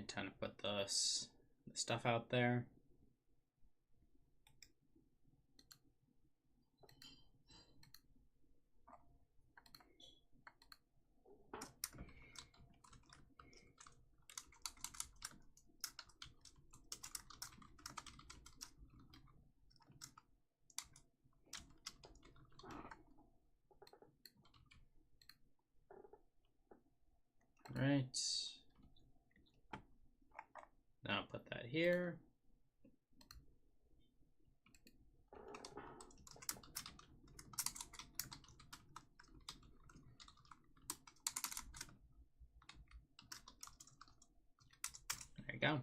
time to put the stuff out there. Right. Now put that here. There you go.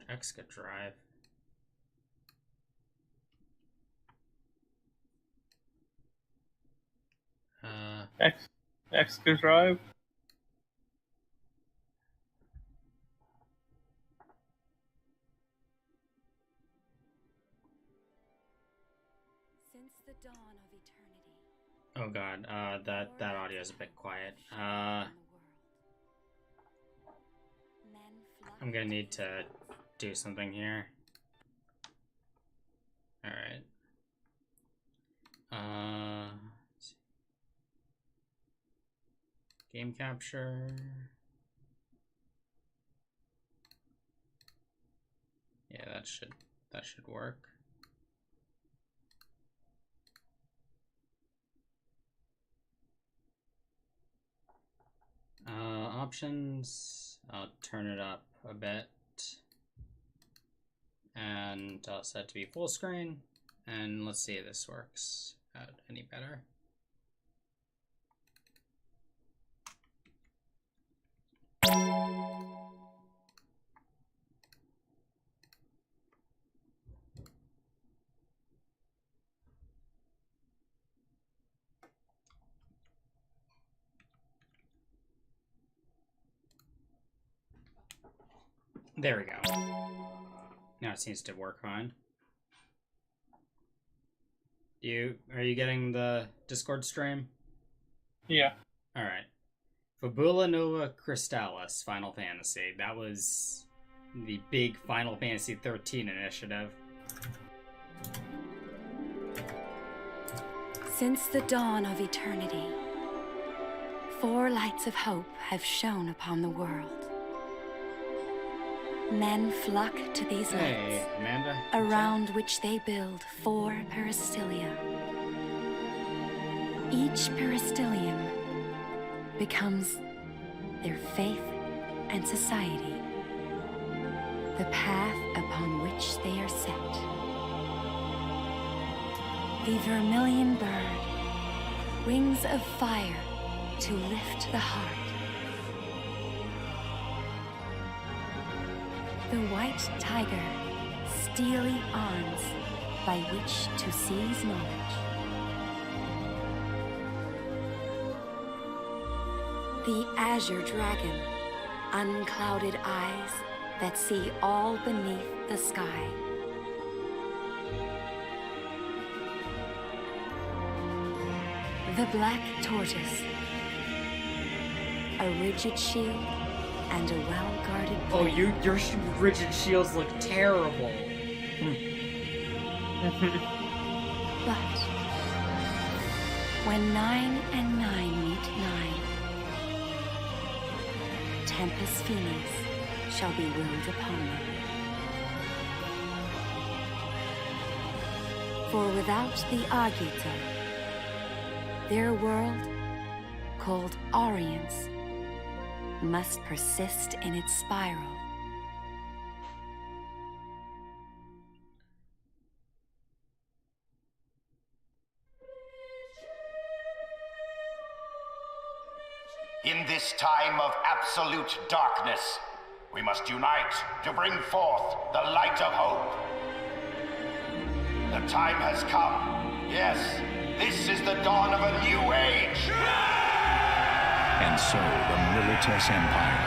X could drive. X could drive. Since the dawn of eternity. Oh god, that audio is a bit quiet. I'm gonna need to do something here. Alright. Game capture. Yeah, that should work. Options, I'll turn it up a bit and I'll set it to be full screen, and let's see if this works out any better. There we go. Now it seems to work fine. Are you getting the Discord stream? Yeah. Alright. Fabula Nova Crystallis Final Fantasy. That was the big Final Fantasy XIII initiative. Since the dawn of eternity, 4 lights of hope have shone upon the world. Men flock to these lights, Amanda, around which they build 4 peristylia. Each peristylium becomes their faith and society, the path upon which they are set. The vermilion bird, wings of fire to lift the heart. The white tiger, steely arms by which to seize knowledge. The azure dragon, unclouded eyes that see all beneath the sky. The black tortoise, a rigid shield and a well-guarded blade. Oh, your rigid shields look terrible. But when 9 and 9 meet 9, Tempest Phoenix shall be willed upon them. For without the Arguta, their world, called Orience, must persist in its spiral. In this time of absolute darkness, we must unite to bring forth the light of hope. The time has come. Yes, this is the dawn of a new age. And so the Milites Empire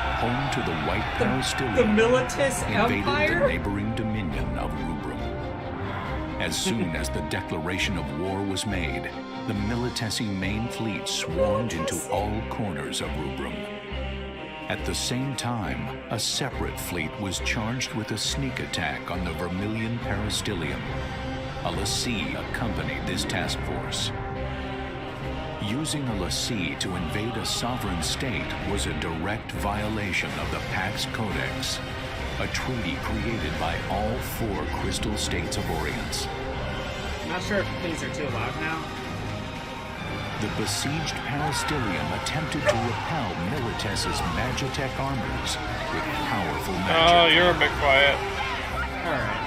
home to the White The Parastilium, Militus invaded the Empire? neighboring dominion of Rubrum. As soon as the declaration of war was made, the Militesi main fleet swarmed into all corners of Rubrum. At the same time, a separate fleet was charged with a sneak attack on the Vermilion Parastilium. A lessee accompanied this task force. Using a lessee to invade a sovereign state was a direct violation of the Pax Codex, a treaty created by all 4 crystal states of Orience. I'm not sure if things are too loud now. The besieged Parastilium attempted to repel Milites's Magitech armors with powerful magic. Oh, you're a bit quiet. Alright.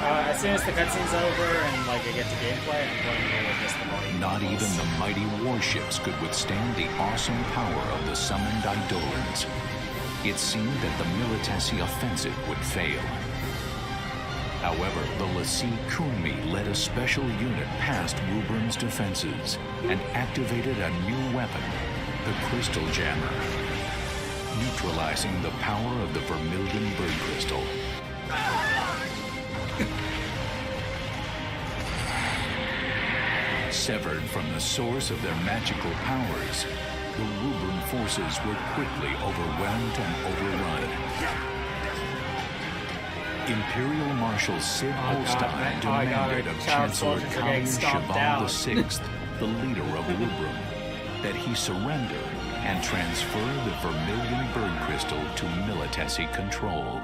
As soon as the cutscene's over and I get to gameplay, I'm going to adjust the volume. Not even the mighty warships could withstand the awesome power of the summoned Eidolons. It seemed that the Militesi offensive would fail. However, the lessee Kunmi led a special unit past Rubrum's defenses and activated a new weapon, the Crystal Jammer, neutralizing the power of the Vermilion Bird Crystal. Severed from the source of their magical powers, the Rubrum forces were quickly overwhelmed and overrun. Imperial Marshal Sid Holstein demanded of Chancellor Khalid Cheval VI, the leader of Rubrum, that he surrender and transfer the Vermilion Bird Crystal to Militesi control.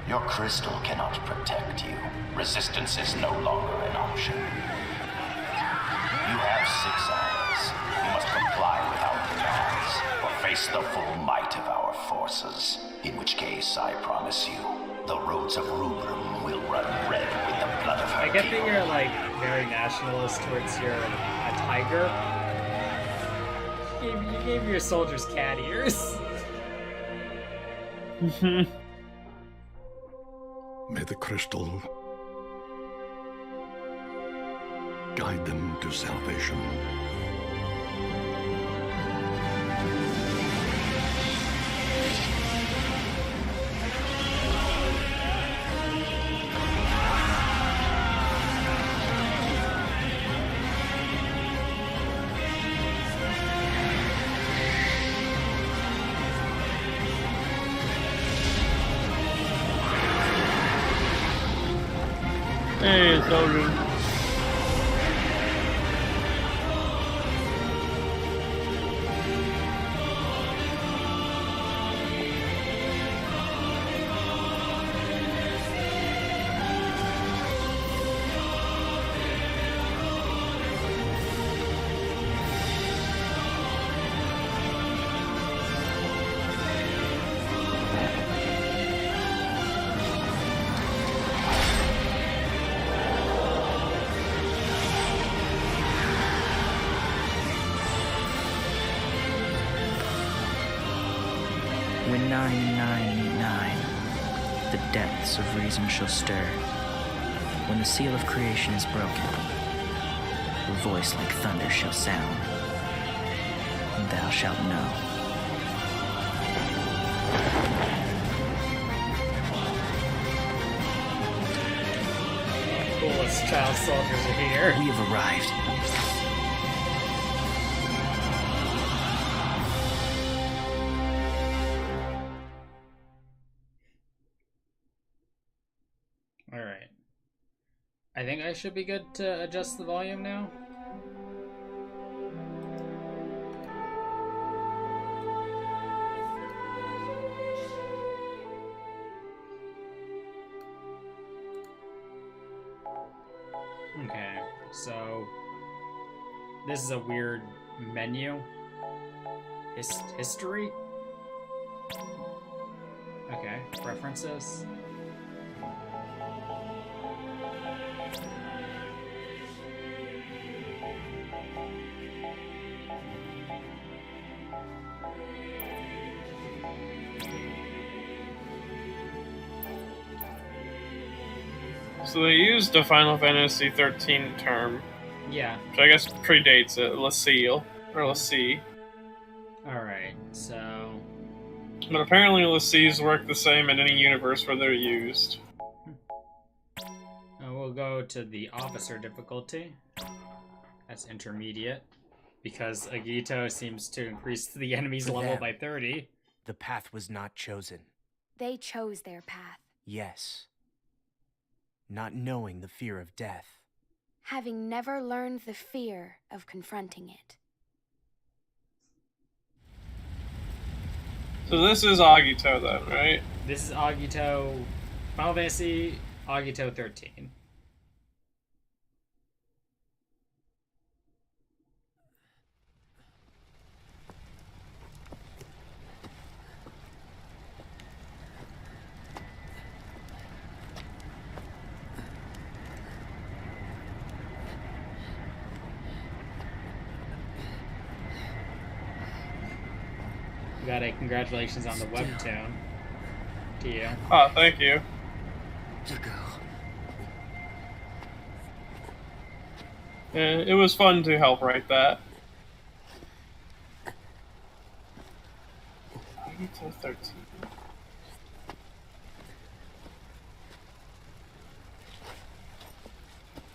Your crystal cannot protect you. Resistance is no longer an option. You have 6 hours. You must comply without demands, or face the full might of our forces. In which case, I promise you, the roads of Rubrum will run red with the blood of her I get people. that you're very nationalist towards your a tiger. You gave your soldiers cat ears. May the crystal guide them to salvation. Hey, soldier. When 999 meet 9, the depths of reason shall stir. When the seal of creation is broken, a voice like thunder shall sound, and thou shalt know. Coolest child soldiers are here. We have arrived. Alright. I think I should be good to adjust the volume now. Okay, so this is a weird menu. History? Okay, preferences. So they used a Final Fantasy XIII term, Yeah. which I guess predates it, Lesseel, or Lessee. Alright, so... But apparently LaC's work the same in any universe where they're used. We'll go to the officer difficulty. That's intermediate. Because Agito seems to increase the enemy's For level them. by 30. The path was not chosen. They chose their path, Yes. Not knowing the fear of death. having never learned the fear of confronting it. So this is Agito then, right? This is Agito... Final Fantasy Agito 13. You got a congratulations on the webtoon to you. Oh, thank you. Yeah, it was fun to help write that. Agito 13.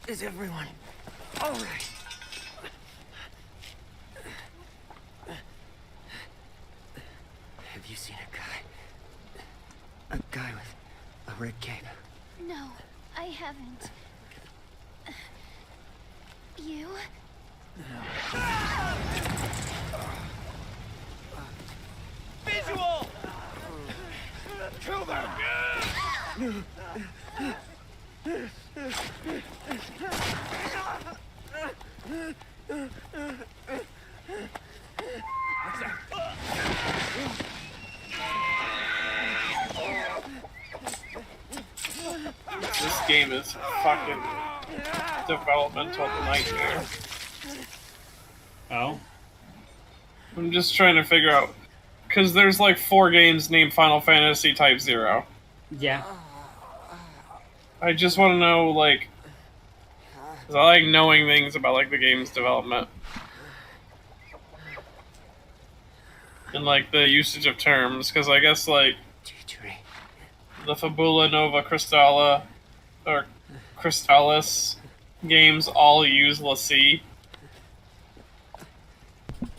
Is everyone all right? Have you seen a guy? A guy with a red cape? No, I haven't. You? Visual! Kill them! This game is fucking developmental nightmare. Oh? I'm just trying to figure out, because there's like 4 games named Final Fantasy Type-0. Yeah. I just want to know, like, 'cause I like knowing things about like the game's development and like the usage of terms, because I guess like the Fabula Nova Crystalla or Crystallis games all use LaC.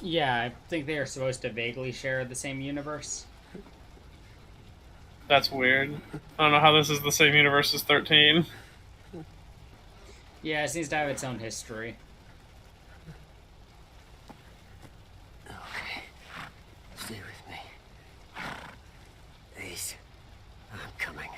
Yeah, I think they are supposed to vaguely share the same universe. That's weird. I don't know how this is the same universe as 13. Yeah, it seems to have its own history. Okay. Stay with me. Ace, I'm coming.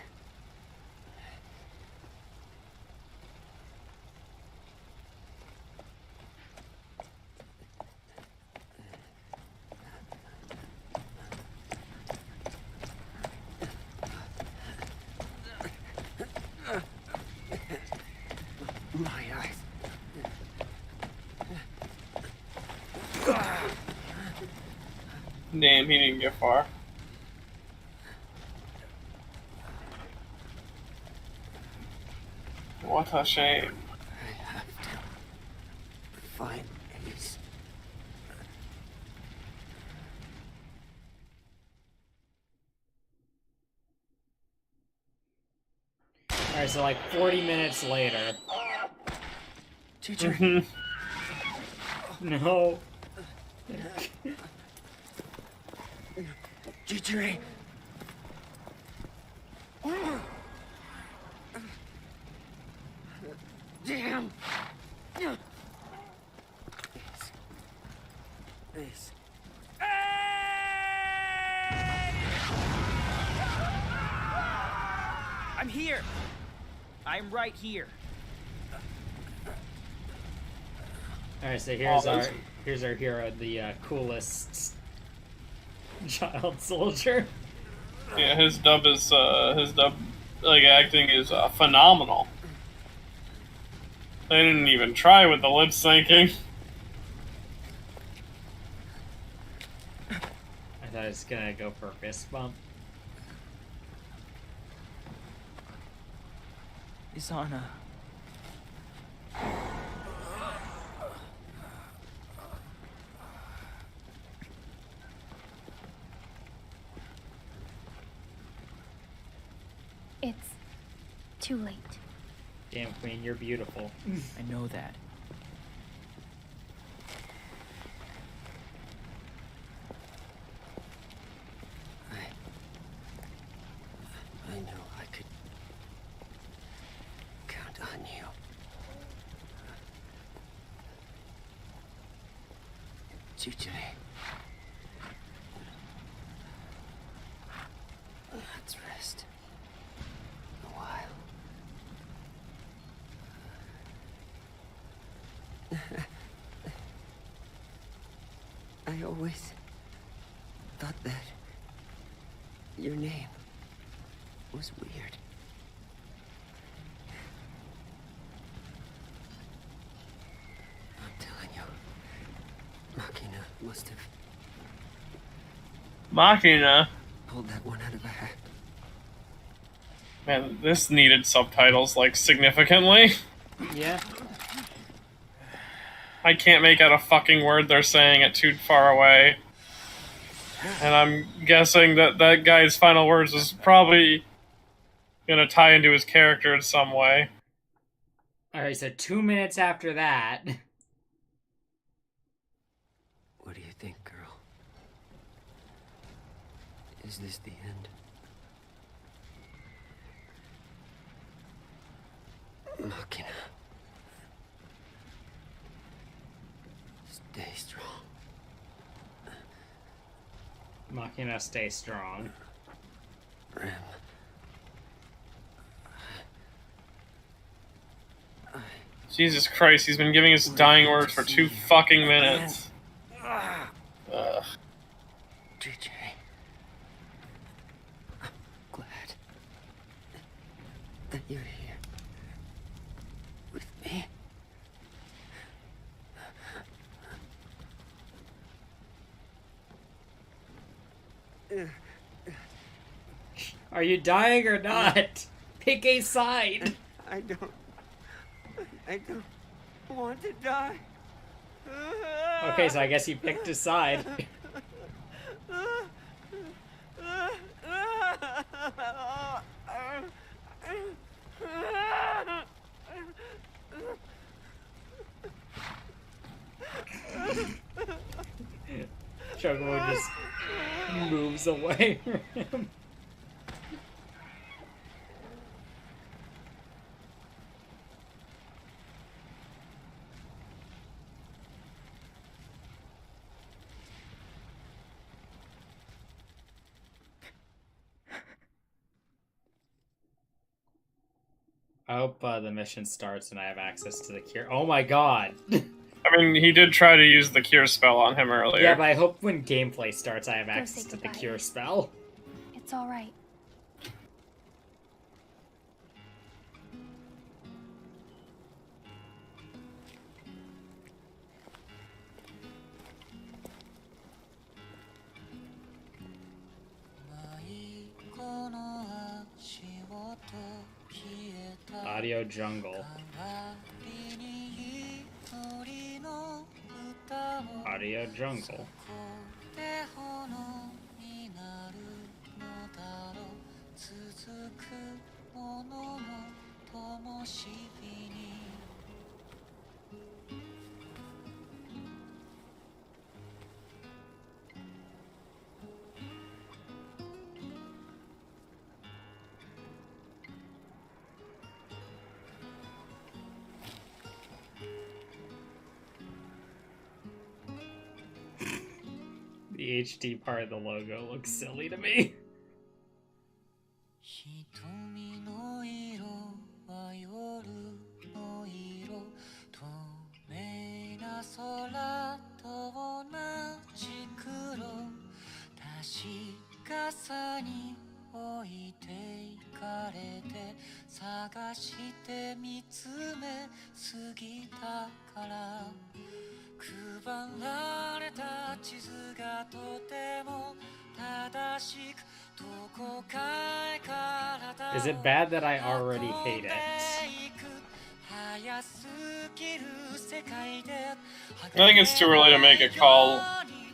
My eyes. Damn, he didn't get far. What a shame. I have to find Ace. Alright, so like 40 minutes later. Teacher. No. Teacher. Damn. Ace. I'm here. I'm right here. Alright, so here's our hero, the coolest child soldier. Yeah, his dub like acting is phenomenal. They didn't even try with the lip syncing. I thought I was gonna go for a fist bump. Isana. It's too late. Damn, Queen, you're beautiful. I know that. I know I could count on you. Chichiri. Let's rest. A while. I always thought that your name was weird. I'm telling you, Machina must have Machina. pulled that one out of a hat. Man, this needed subtitles, like, significantly. Yeah. I can't make out a fucking word they're saying at too far away. And I'm guessing that that guy's final words was probably gonna tie into his character in some way. Alright, so 2 minutes after that. What do you think, girl? Is this the end? Machina. Stay strong. Machina, stay strong. Rem. Jesus Christ, he's been giving his dying words for 2 fucking minutes. Ugh. JJ. I'm glad that you're here with me. Are you dying or not? Pick a side. I don't want to die. Okay, so I guess you picked a side. Chocobo just moves away from him. I hope the mission starts and I have access to the cure. Oh my god! I mean, he did try to use the cure spell on him earlier. Yeah, but I hope when gameplay starts I have access to the goodbye. cure spell. It's all right. Audio jungle. Audio jungle. The HD part of the logo looks silly to me. Is it bad that I already hate it? I think it's too early to make a call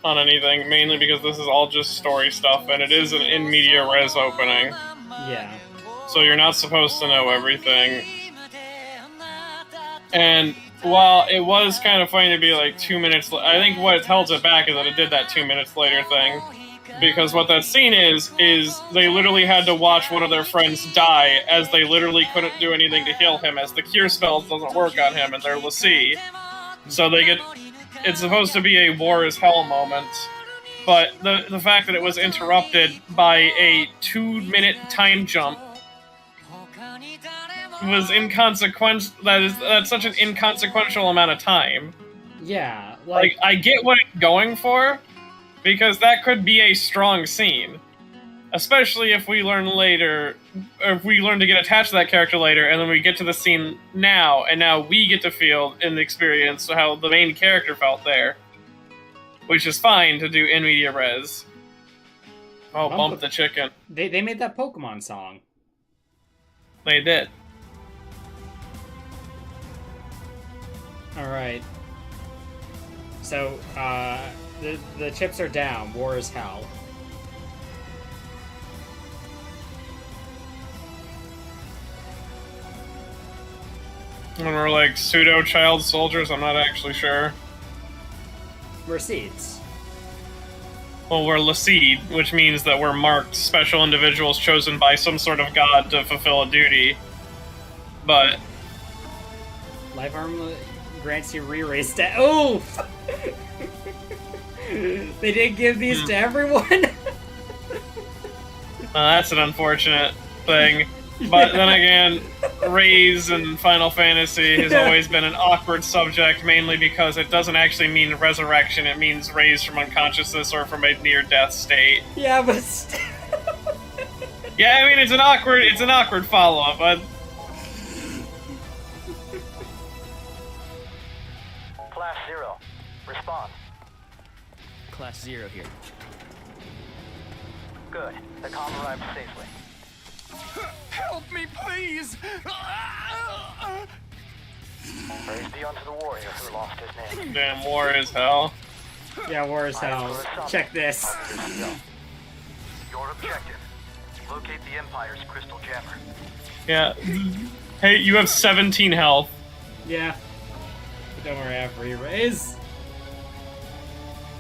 on anything, mainly because this is all just story stuff, and it is an in media res opening. Yeah. so you're not supposed to know everything. And while it was kind of funny to be like 2 minutes, I think what holds it back is that it did that 2 minutes later thing. Because what that scene is they literally had to watch one of their friends die, as they literally couldn't do anything to heal him, as the cure spells doesn't work on him, and they're l'Cie. So it's supposed to be a war is hell moment. But the fact that it was interrupted by a 2-minute time jump was inconsequential. That's such an inconsequential amount of time. Yeah, like I get what it's going for, because that could be a strong scene, especially if we learn later, or if we learn to get attached to that character later, and then we get to the scene now, and now we get to feel and experience how the main character felt there, which is fine to do in media res. Oh, bump the chicken. They made that Pokemon song. They did. Alright. So, the chips are down. War is hell. And we're like pseudo child soldiers, I'm not actually sure. We're seeds. Well, we're l'Cie, which means that we're marked special individuals chosen by some sort of god to fulfill a duty. But Life armor grants you re-raise stat. Oh! They didn't give these to everyone? That's an unfortunate thing. But then again, raise in Final Fantasy has always been an awkward subject, mainly because it doesn't actually mean resurrection, it means raised from unconsciousness or from a near-death state. Yeah, but yeah, I mean, it's an awkward follow-up, but... Class 0, respond. Class 0 here. Good. The comm arrived safely. Help me, please! Praise be unto the warrior who lost his name. Damn, war is hell. Yeah, war is hell. Check this. Your objective. Locate the Empire's crystal jammer. Yeah. Hey, you have 17 health. Yeah. But don't worry, I have re-raise.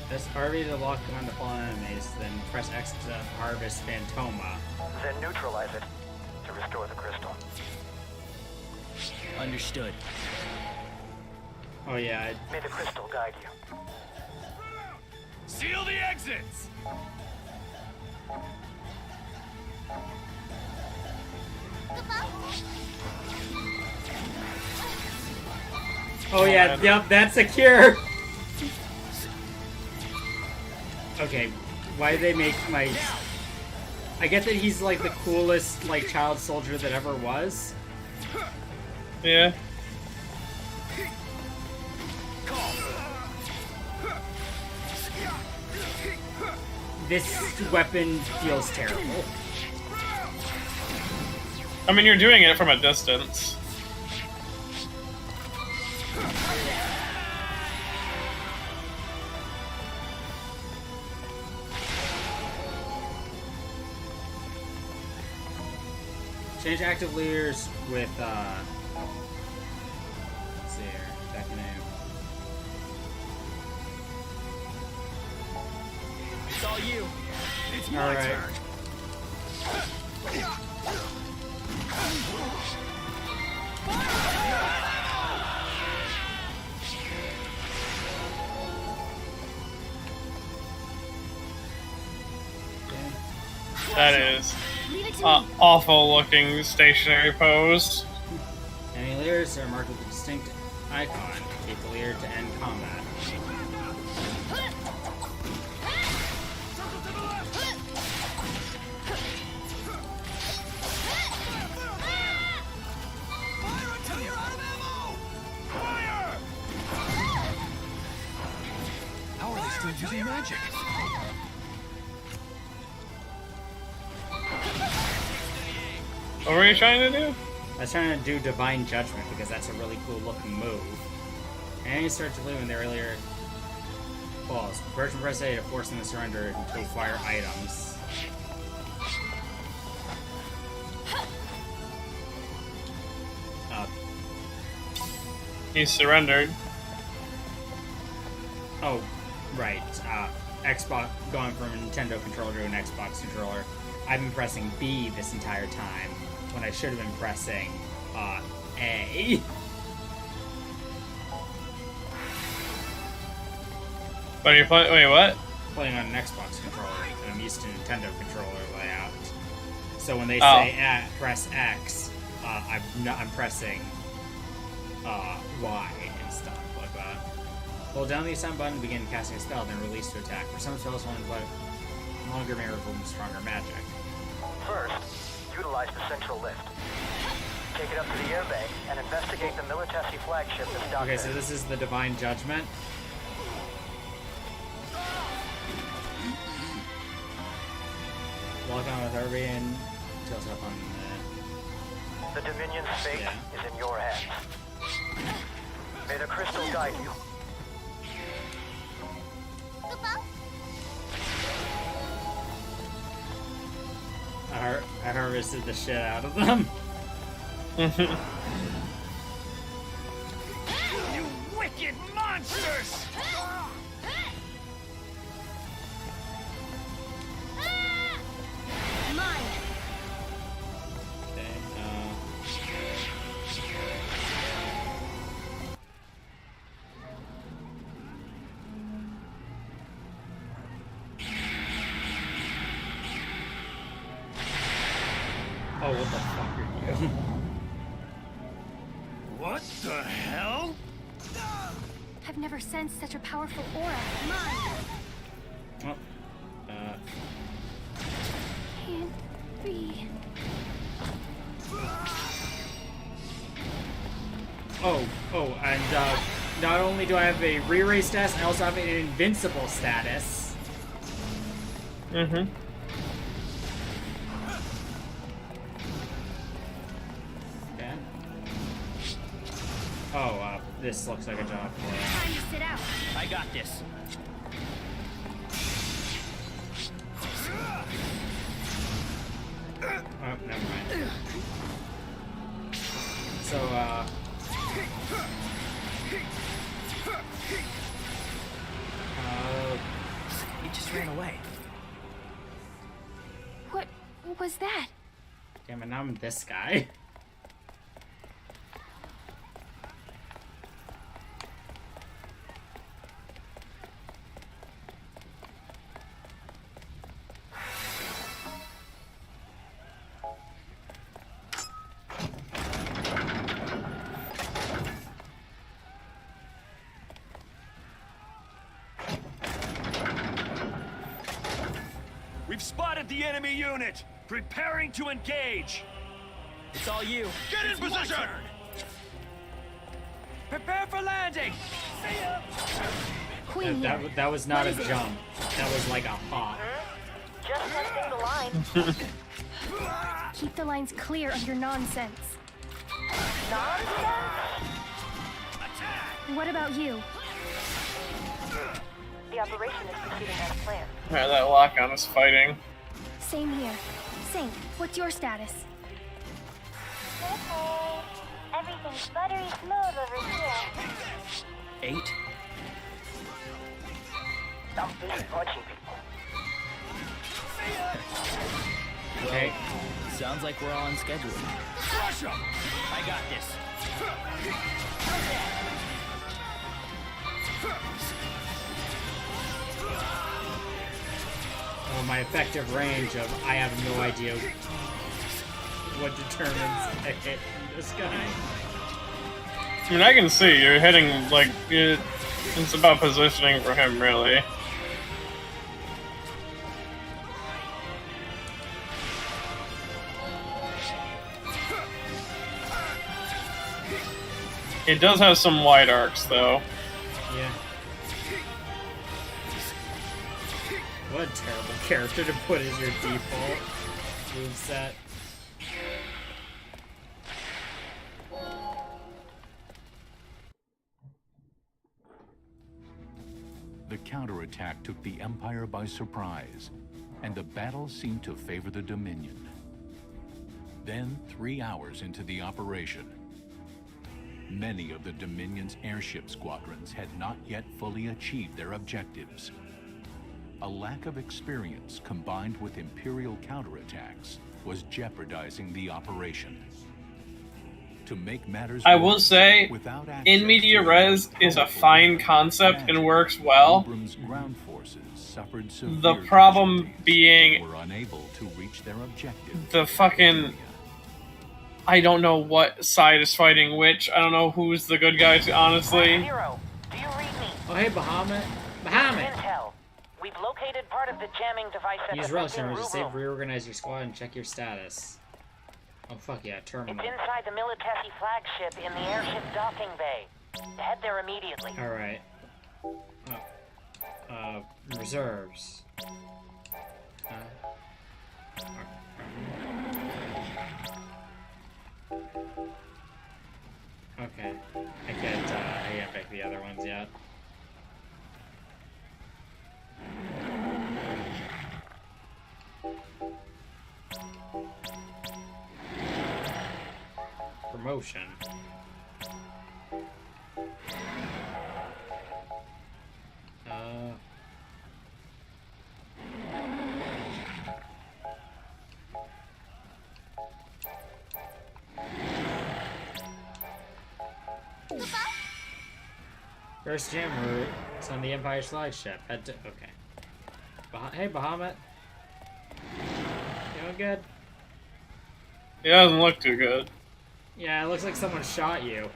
Press RB to lock on to fallen enemies, then press X to harvest Phantoma. Then neutralize it to restore the crystal. Understood. Oh yeah. May the crystal guide you. Seal the exits! Oh yeah, yep, that's a cure! Okay, why did they make my... I get that he's like the coolest like child soldier that ever was. Yeah. This weapon feels terrible. I mean, you're doing it from a distance. Change active leaders with, let's see here, back name. It's all you. It's my Alright. turn. That is awful looking stationary pose. Enemy leaders are marked with a distinct icon. Keep the leader to end combat. How are they still using magic? What were you trying to do? I was trying to do Divine Judgment because that's a really cool looking move. And you start to live in the earlier falls. Version press A to force them to surrender to acquire items. He surrendered. Oh, right. Xbox, going from a Nintendo controller to an Xbox controller. I've been pressing B this entire time when I should have been pressing A. But you play? Wait, what? Playing on an Xbox controller, and I'm used to Nintendo controller layout. So when they say press X, I'm pressing Y and stuff like that. Hold down the assign button to begin casting a spell, then release to attack. For some spells, only play longer may reveal stronger magic. First, utilize the central lift. Take it up to the airbag and investigate the Militesi flagship that's docked Okay, there. so this is the Divine Judgment. Walk on with Herbie and tails up on The Dominion's fate is in your hands. May the crystal guide you. I harvested the shit out of them. You wicked monsters! Mine. Oh, what the fuck are you? What the hell? I've never sensed such a powerful aura. Mine. Oh, Can't be. And not only do I have a re-raise status, I also have an invincible status. Mm-hmm. Okay. Oh, this looks like a job for it. Time to sit out. I got this. Oh, never mind. So, He just ran away. What was that? damn it, now I'm this guy. We've spotted the enemy unit! Preparing to engage! It's all you. Get in position! Prepare for landing! See ya! Queen here. That was not a What is it? jump. That was like a hop. Just testing the line. Keep the lines clear of your nonsense. Nonsense? What about you? The operation is proceeding as planned. Yeah, that lock-on is fighting. Same here. Sync, what's your status? Okay. Everything's buttery smooth over here. 8? I'm busy punching people. Okay. Sounds like we're all on schedule. Crush 'em! I got this. Oh, my effective range of I have no idea what determines a hit from this guy. I mean, I can see you're hitting, like, it's about positioning for him, really. It does have some wide arcs, though. Yeah. What a terrible character to put as your default moveset. The counterattack took the Empire by surprise, and the battle seemed to favor the Dominion. Then, 3 hours into the operation, Many of the Dominion's airship squadrons had not yet fully achieved their objectives. A lack of experience combined with Imperial counterattacks was jeopardizing the operation. To make matters I will worse, say, without In Media Res is a fine concept and works well. Abrams' ground forces suffered severe The problem casualties, being were unable to reach their objective. the fucking... I don't know what side is fighting which. I don't know who's the good guys, honestly. Type-0, do you read me? Oh, hey, Bahamut. Bahamut! Intel. We've located part of the jamming device at Use the relic Beacon terminal to room. save, reorganize your squad, and check your status. Oh, fuck yeah, terminal. It's inside the Militesi flagship in the airship docking bay. Head there immediately. Alright. Reserves. Okay. I can't pick the other ones yet. Promotion. First jam route. It's on the Empire's flagship. Head to... Okay. Hey, Bahamut. Doing good? It doesn't look too good. Yeah, it looks like someone shot you.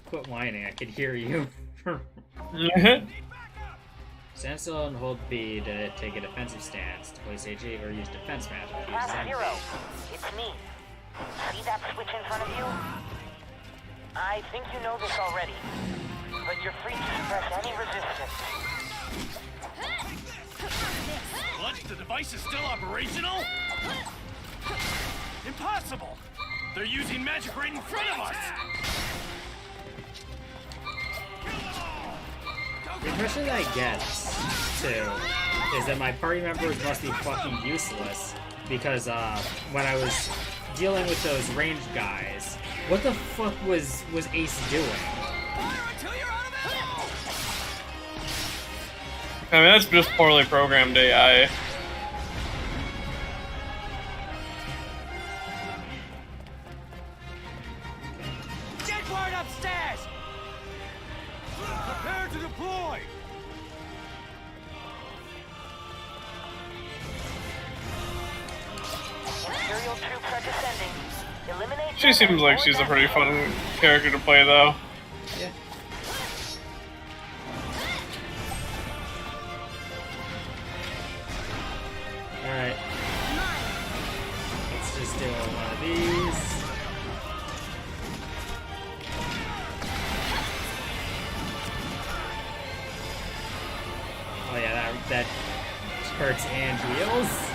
Quit whining, I could hear you. Stand still and hold B to take a defensive stance, to place AG or use defense magic. Type-0, it's me. See that switch in front of you? I think you know this already, but you're free to suppress any resistance. What? The device is still operational? Impossible! They're using magic right in front of us! The impression that I get, too, is that my party members must be fucking useless, because, when I was dealing with those ranged guys, what the fuck was Ace doing? I mean, that's just poorly programmed AI. Get word upstairs! Prepare to deploy! Imperial troops are descending. Eliminate She seems like she's a pretty fun character to play, though. Yeah. Alright. Let's just do one of these. Oh yeah, that hurts and heals.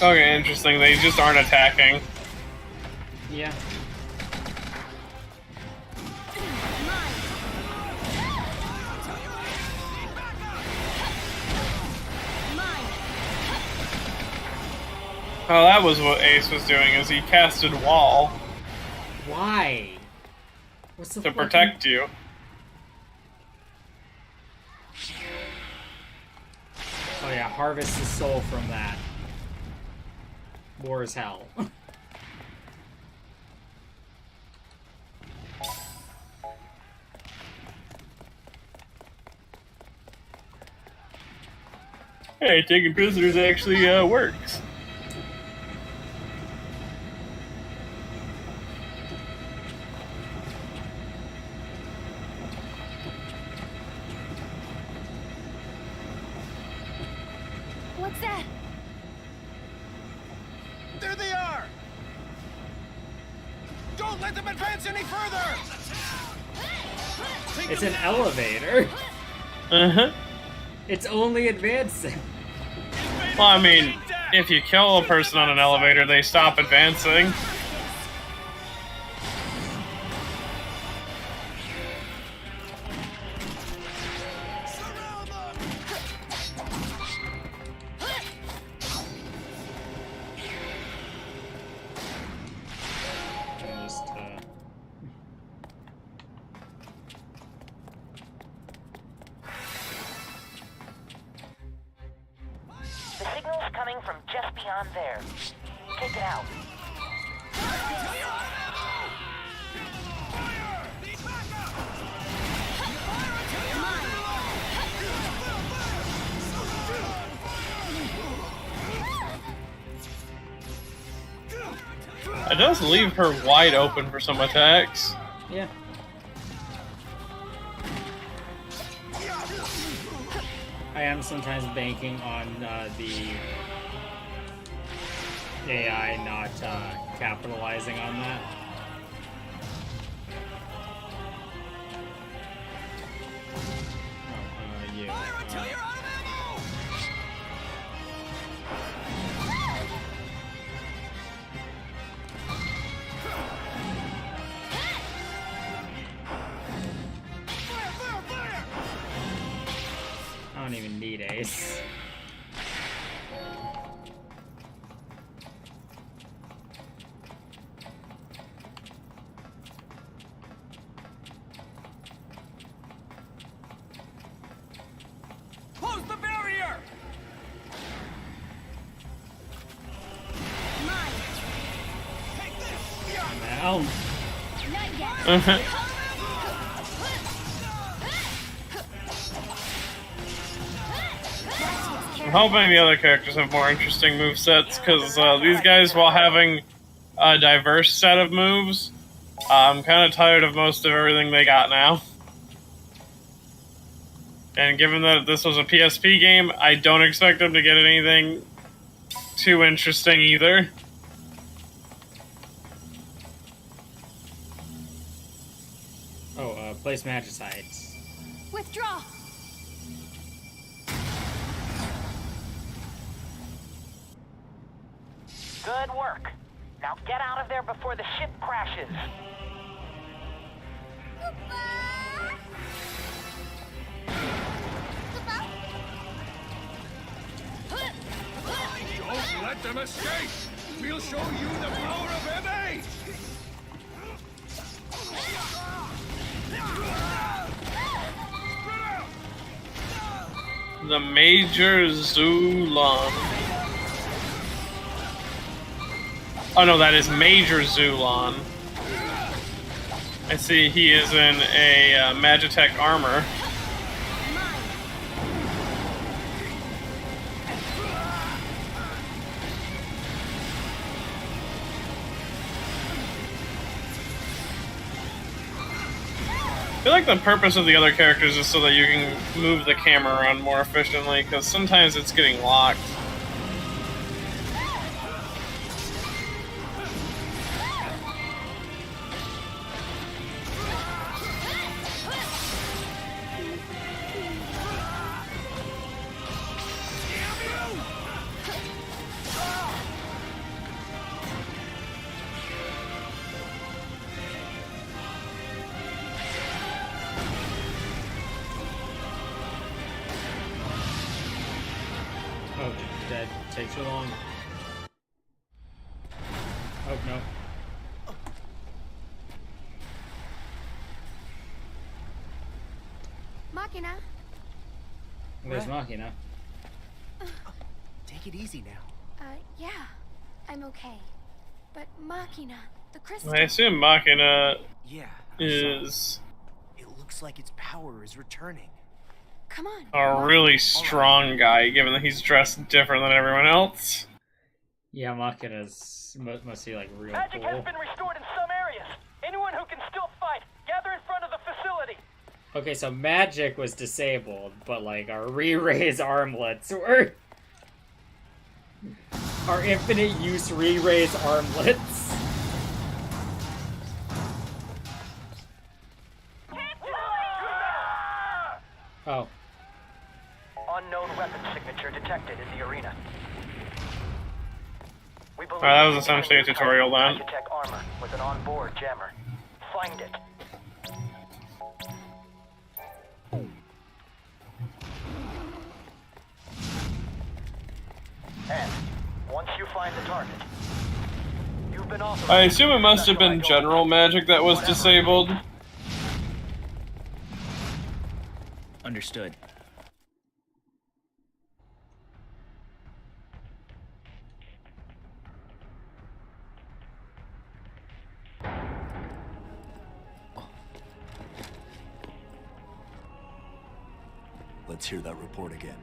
Okay, interesting. They just aren't attacking. Yeah. Oh, that was what Ace was doing, is he casted Wall. Why? What's the to protect you. Oh yeah, harvest the soul from that. War is hell. Hey, taking prisoners actually works. What's that? There they are! Don't let them advance any further! It's an elevator. Uh-huh. It's only advancing. Well, I mean, if you kill a person on an elevator, they stop advancing. The signal's coming from just beyond there. Take it out. It does leave her wide open for some attacks. Yeah. I am sometimes banking on the AI not capitalizing on that. Oh, you. I don't even need Ace. Close the barrier! Now. I'm hoping the other characters have more interesting movesets, because these guys, while having a diverse set of moves, I'm kind of tired of most of everything they got now. And given that this was a PSP game, I don't expect them to get anything too interesting either. Oh, place magicites. Withdraw. Good work. Now get out of there before the ship crashes. Don't let them escape! We'll show you the power of MA! The Major Zulon. Oh no, that is Major Zulon. I see he is in a Magitech armor. I feel like the purpose of the other characters is so that you can move the camera around more efficiently, because sometimes it's getting locked. Oh, did that take too long? Oh, no. Machina. Where's Machina? Take it easy now. Yeah. I'm okay. But Machina, the crystal... I assume Machina Yeah. is It looks like its power is returning. Come on. a really strong guy, given that he's dressed different than everyone else. Yeah, Machina's must be like real Magic cool. has been restored in some areas. Anyone who can still fight, gather in front of the facility. Okay, so magic was disabled, but like our re-raise armlets were. Our infinite use re-raise armlets. Oh. Unknown weapon signature detected in the arena. We believe that was essentially a tutorial then. Tech armor with an onboard jammer. Find it. And once you find the target, you've been authorized. I assume it must have been general magic that was disabled. Understood. Let's hear that report again.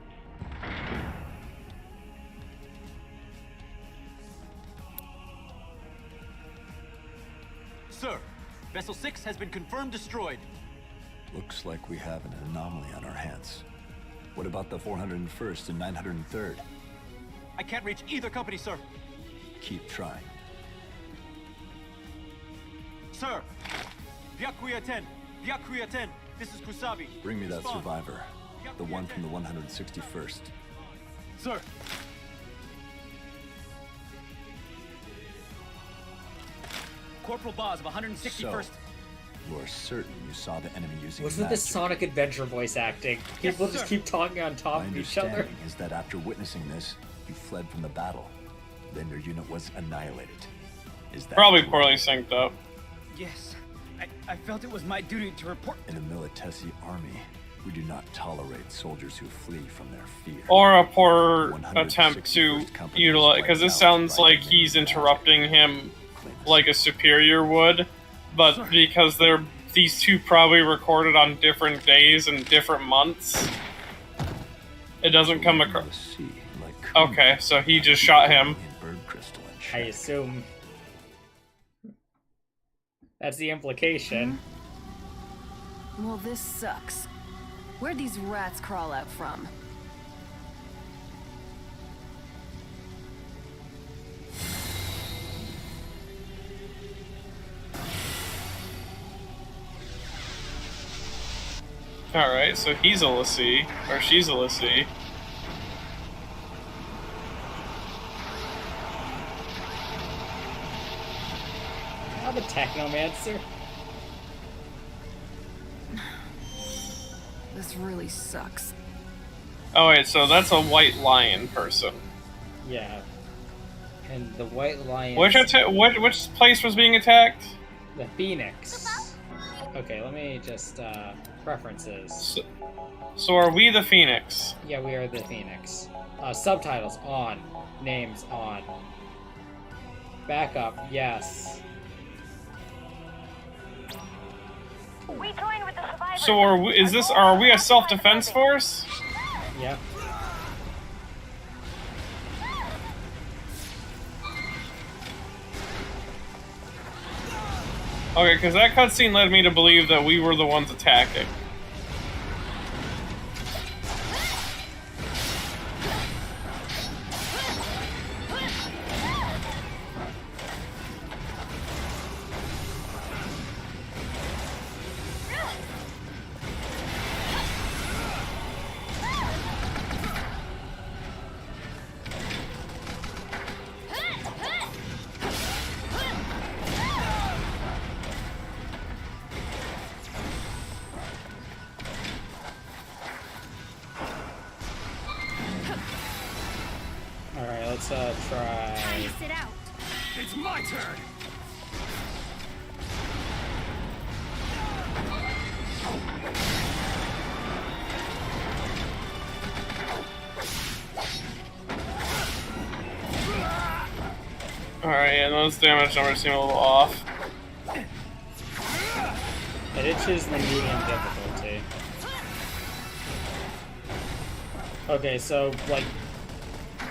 Sir, Vessel 6 has been confirmed destroyed. Looks like we have an anomaly on our hands. What about the 401st and 903rd? I can't reach either company, sir. Keep trying. Sir! Byakuya 10! Byakuya 10! This is Kusabi. Bring me that Respond. survivor. The one from the 161st. Sir! Corporal Boz of 161st. So, you're certain you saw the enemy using What's with magic? this Sonic Adventure voice acting? Yes, People just sir. keep talking on top My of each other. understanding is that after witnessing this, you fled from the battle. Then your unit was annihilated. Is that Probably true? poorly synced up. Yes. I felt it was my duty to report. In the Militesi army, we do not tolerate soldiers who flee from their fear. Or a poor 161st attempt to company utilize, was because this wiped out sounds by like enemy he's magic. interrupting him Claim like a superior would, but because these two probably recorded on different days and different months, it doesn't come across. The sea, like Okay, so he just shot him. bird crystal and I check. assume. That's the implication. Well, this sucks. Where'd these rats crawl out from? Alright, so he's a Lassie, or she's a Lassie. I'm a technomancer. This really sucks. Oh wait, so that's a white lion person. Yeah. And the White Lion. Which place was being attacked? The Phoenix. Okay, let me just, preferences. So are we the Phoenix? Yeah, we are the Phoenix. Subtitles on. Names on. Backup, yes. We join with the survivors. So are we a self-defense force? Yep. Okay, because that cutscene led me to believe that we were the ones attacking. Alright, let's try. Ice it out. It's my turn! Alright, and those damage numbers seem a little off. I did choose the medium difficulty. Okay, so like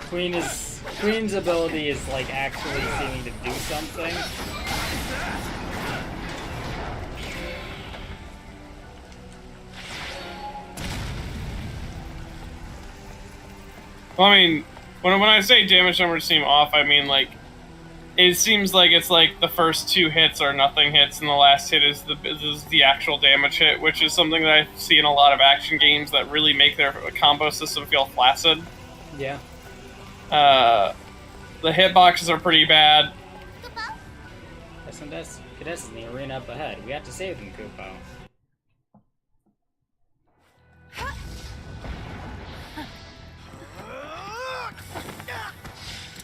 Queen's ability is like actually seeming to do something. Well, I mean, When I say damage numbers seem off, I mean like it seems like it's like the first 2 hits are nothing hits, and the last hit is the actual damage hit, which is something that I see in a lot of action games that really make their combo system feel flaccid. Yeah. The hitboxes are pretty bad. Cadets in the arena up ahead. We have to save them, Kupo.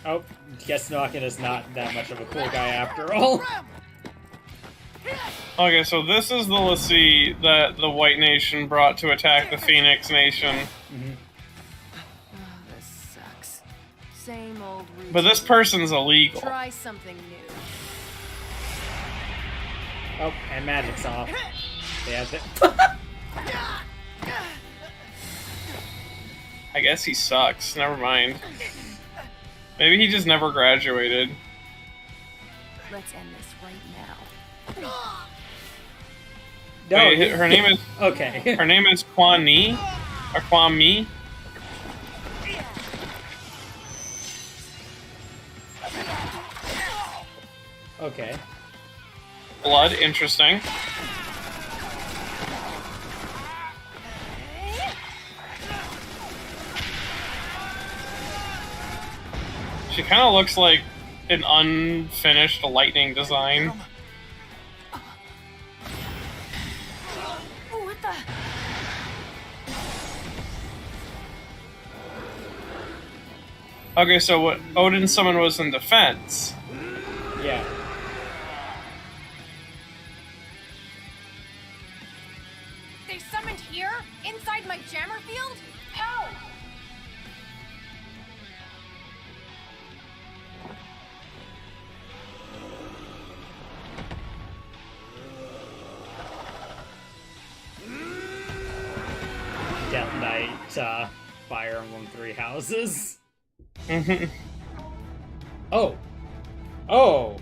Oh, guess Knockin is not that much of a cool guy after all. Okay, so this is the Lassie that the White Nation brought to attack the Phoenix Nation. This sucks. Same old routine. But this person's illegal. Try something new. Oh, and magic's off. Yeah, I guess he sucks. Never mind. Maybe he just never graduated. Let's end this right now. No, wait, her name is okay. Her name is Quan Ni or Quan Mi. Okay. Blood, interesting. She kind of looks like an unfinished lightning design. What the? Okay, so what Odin summoned was in defense. Yeah. They summoned here? Inside my jammer field? How? Death Knight, Fire Emblem 3 Houses. Oh. Oh.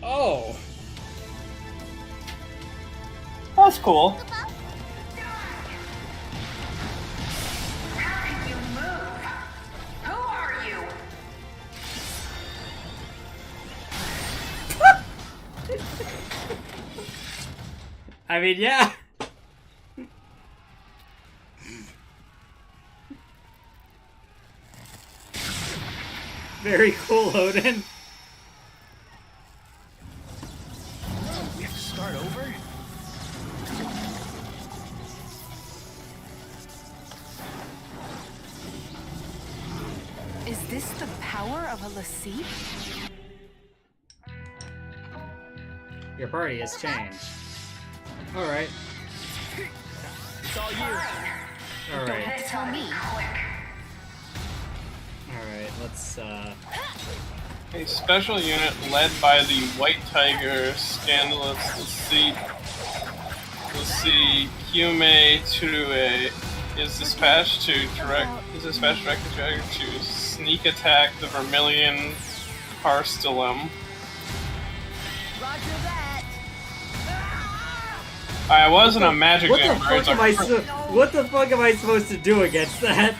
Oh. That's cool. I mean, yeah. Very cool, Odin. We have to start over? Is this the power of a Lassie? Your party has changed. Alright. It's all you. Alright. Tell me. Alright, let's, A special unit led by the White Tiger, Scandalous Lassie Kyume Tsurue is dispatched directly to sneak attack the Vermilion Parstilum. Roger that. I wasn't a magic what jam. what the fuck am I supposed to do against that?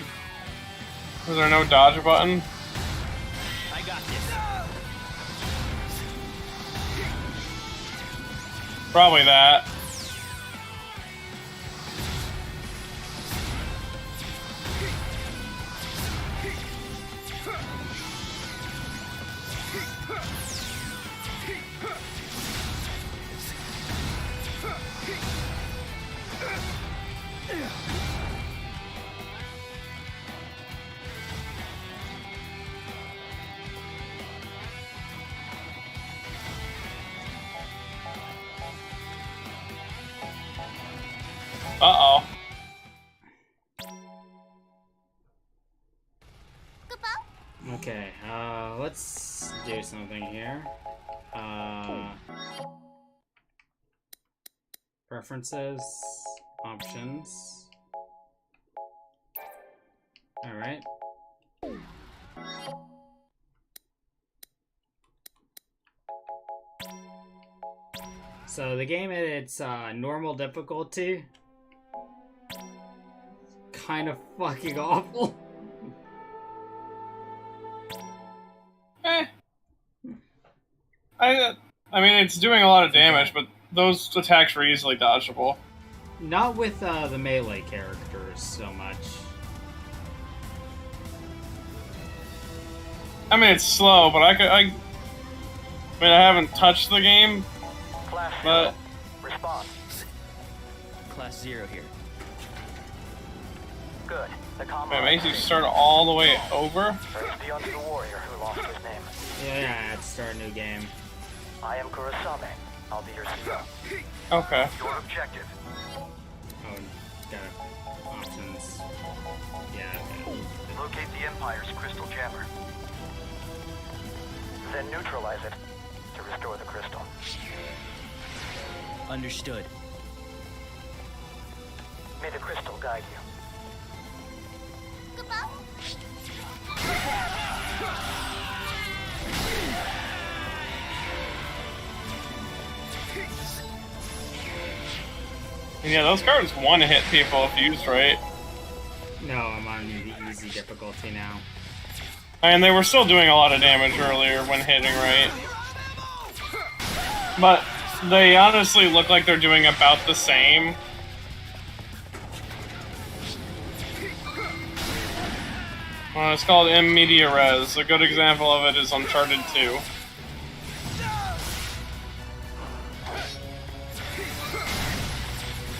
Was there no dodge button? I got this. Probably that. Uh-oh. Okay, let's do something here. Preferences, options. Alright. So the game at its normal difficulty, kind of fucking awful. I mean, it's doing a lot of damage, but those attacks were easily dodgeable. Not with the melee characters so much. I mean, it's slow, but I haven't touched the game, but... Response. Class 0 here. Good. The It makes you start all the way over? Praise be unto the warrior who lost his name. Yeah, I had to start a new game. I am Kurasame. I'll be your CEO. Okay. Your objective. Oh, got options. Yeah, okay. Locate the Empire's crystal jammer. Then neutralize it to restore the crystal. Understood. May the crystal guide you. And yeah, those cards one-hit people if used right. No, I'm on the easy difficulty now. And they were still doing a lot of damage earlier when hitting right. But they honestly look like they're doing about the same. It's called M Media Res. A good example of it is Uncharted 2.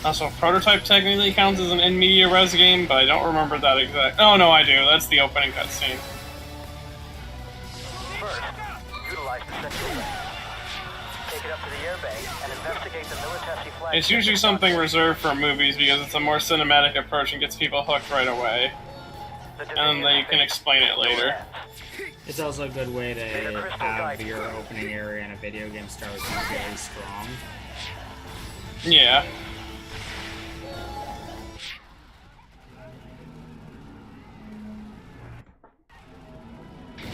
Also, Prototype technically counts as an in media res game, but I don't remember that exact. Oh no, I do. That's the opening cutscene. First, utilize the central ring. Take it up to the airbag and investigate the Militesi flag. It's usually something reserved for movies because it's a more cinematic approach and gets people hooked right away. And then you can explain it later. It's also a good way to have your opening area in a video game start with something really strong. Yeah.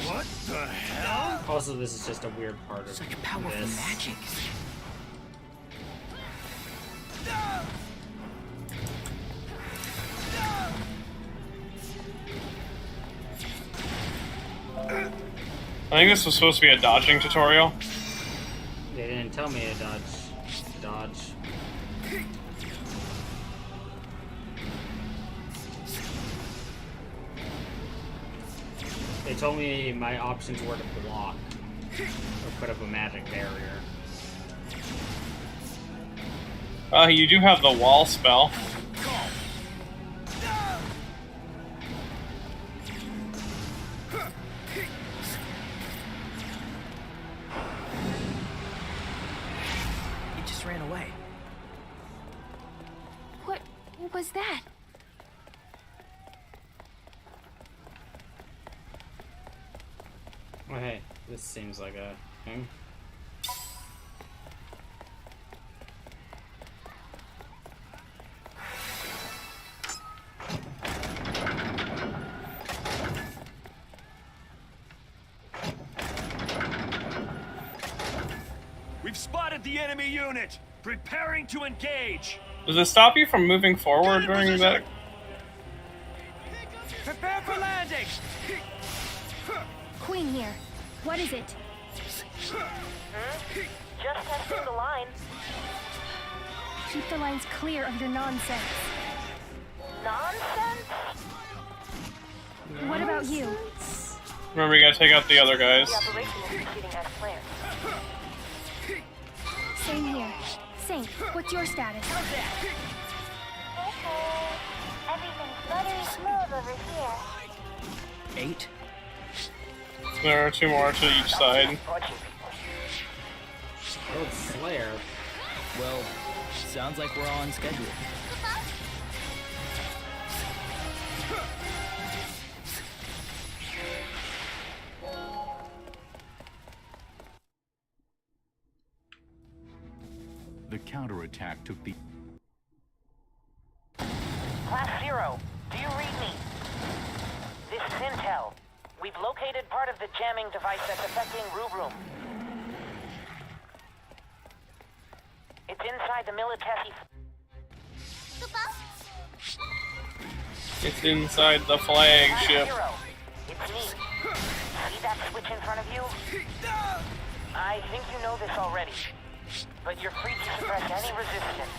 What the hell? Also, this is just a weird part of Such powerful this. magic. I think this was supposed to be a dodging tutorial. They didn't tell me to dodge. They told me my options were to block or put up a magic barrier. You do have the wall spell. It just ran away. What was that? Oh, hey, this seems like a thing. We've spotted the enemy unit. Preparing to engage. Does it stop you from moving forward during that? Prepare for landing. Queen here. What is it? Just testing the line. Keep the lines clear of your nonsense. Nonsense? What about you? Remember, you gotta take out the other guys. The operation is proceeding as planned. Same here. Saint, what's your status? Everything's buttery smooth over here. 8. There are 2 more to each side. Oh, Slayer. Well, sounds like we're on schedule. The counterattack took the... Class 0, do you read me? This is intel. We've located part of the jamming device that's affecting Rubrum. It's inside the Militesi. It's inside the flagship. It's me. See that switch in front of you? I think you know this already, but you're free to suppress any resistance.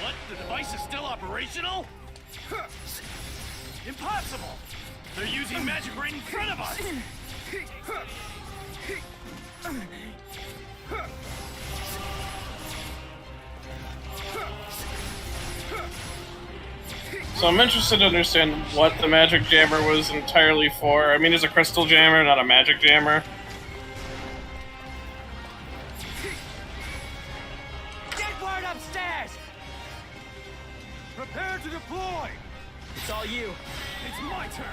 What? The device is still operational? Impossible! They're using magic right in front of us! So I'm interested to understand what the magic jammer was entirely for. I mean, it's a crystal jammer, not a magic jammer. Get word upstairs! Prepare to deploy! It's all you. It's my turn!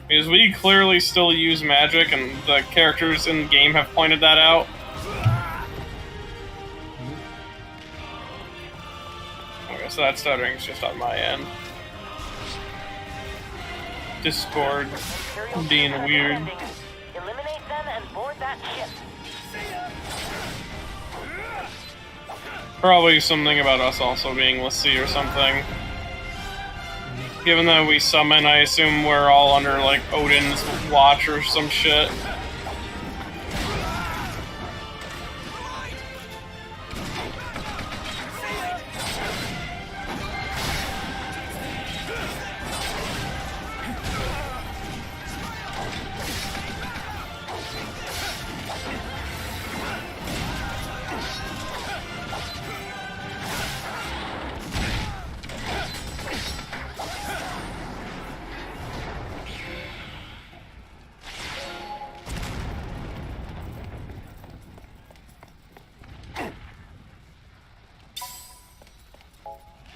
Because we clearly still use magic, and the characters in the game have pointed that out. Okay, so that stuttering's just on my end. Discord being weird. Eliminate them and board that ship. Probably something about us also being Lassie or something. Given that we summon, I assume we're all under, like, Odin's watch or some shit.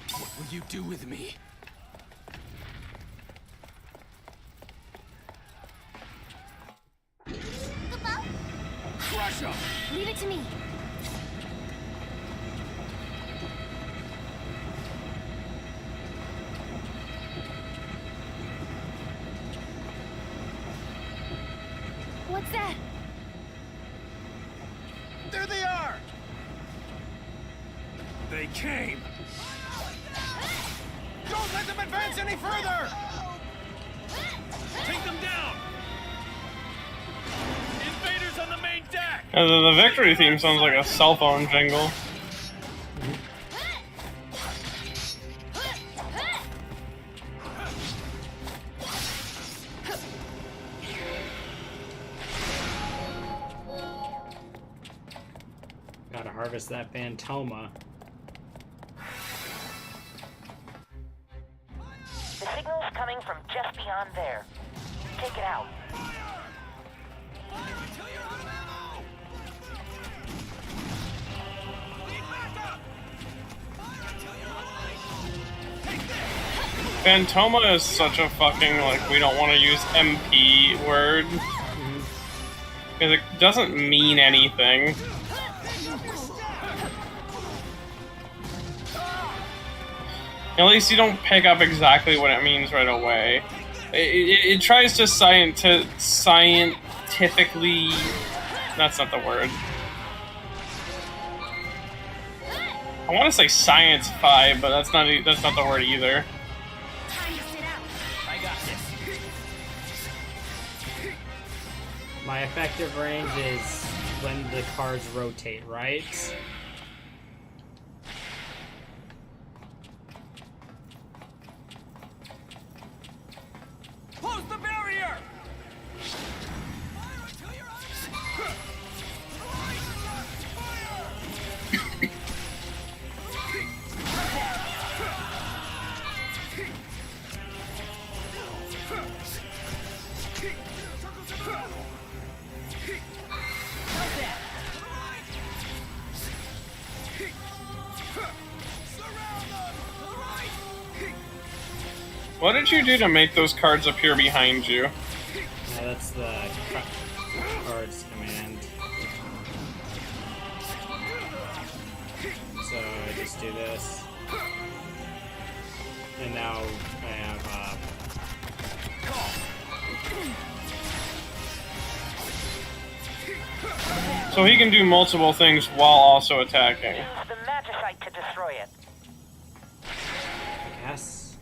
What will you do with me? Crush 'em! Leave it to me. What's that? There they are! They came! Don't let them advance any further! Take them down! Invaders on the main deck! The victory theme sounds like a cell phone jingle. Gotta harvest that Phantoma. The signal's coming from just beyond there. Take it out. Phantoma is such a fucking, like, we don't want to use MP word. Because it doesn't mean anything. At least you don't pick up exactly what it means right away. It tries to scientifically... That's not the word. I want to say science-fy, but that's not the word either. I got this. My effective range is when the cards rotate, right? Close the barrier! What did you do to make those cards appear behind you? That's the cards command. So I just do this. And now I have, So he can do multiple things while also attacking. Use the magicite to destroy it. yes.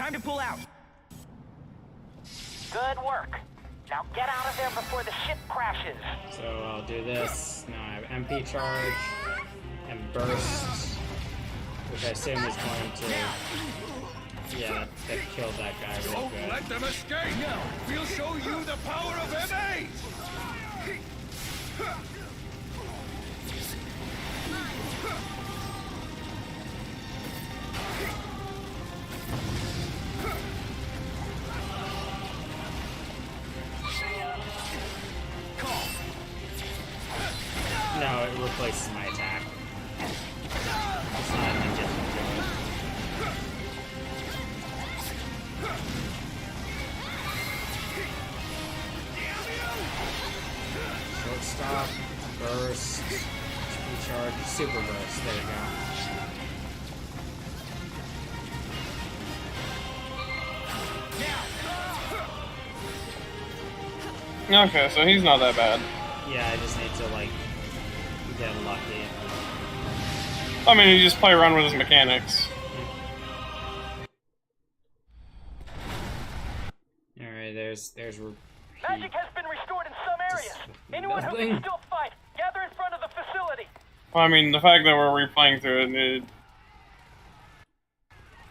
Time to pull out. Good work. Now get out of there before the ship crashes. So I'll do this. Now I have MP charge and burst, which I assume is going to. Yeah, that killed that guy real good. Let them escape! No, we'll show you the power of MA! No, it replaces my attack. It's not indifferent to it. Short stop, burst, HP charge, super burst. There you go. Okay, so he's not that bad. Yeah, I just need to, like, get lucky. I mean, you just play around with his mechanics. Alright, there's Magic has been restored in some areas. Anyone who can still fight, gather in front of the facility. Well, I mean, the fact that we're replaying through it,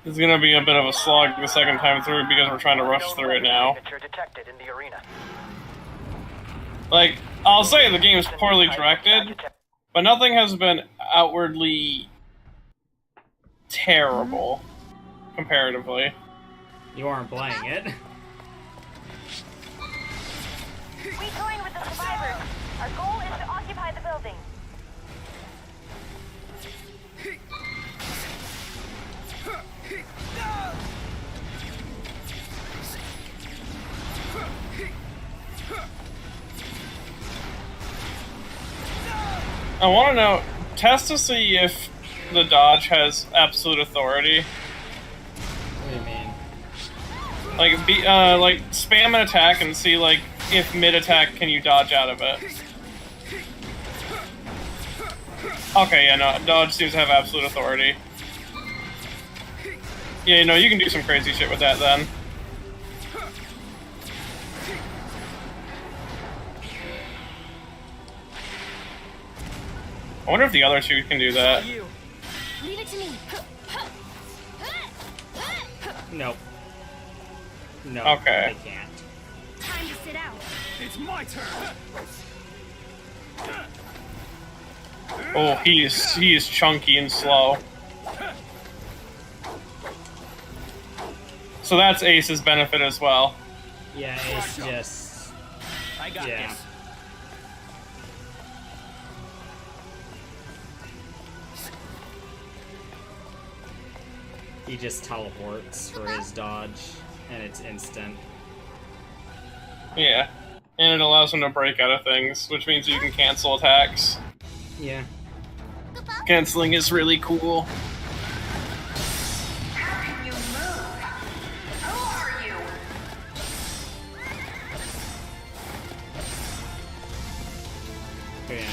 it's gonna be a bit of a slog the second time through because we're trying to rush through it now. Detected in the arena. Like, I'll say the game's poorly directed, but nothing has been outwardly terrible, comparatively. You aren't playing it. We join with the survivors. Our goal is to occupy the building. I want to know, test to see if the dodge has absolute authority. What do you mean? Like spam an attack and see, like, if mid-attack can you dodge out of it. Okay, yeah, no, dodge seems to have absolute authority. Yeah, no, you can do some crazy shit with that then. I wonder if the other two can do that. Leave it to me. Nope. No, okay. they can't. Time to sit out. It's my turn. Oh, he is chunky and slow. So that's Ace's benefit as well. Yeah, Ace just. I got this. He just teleports for his dodge, and it's instant. Yeah, and it allows him to break out of things, which means you can cancel attacks. Yeah. Canceling is really cool. How can you move? Who are you? Yeah.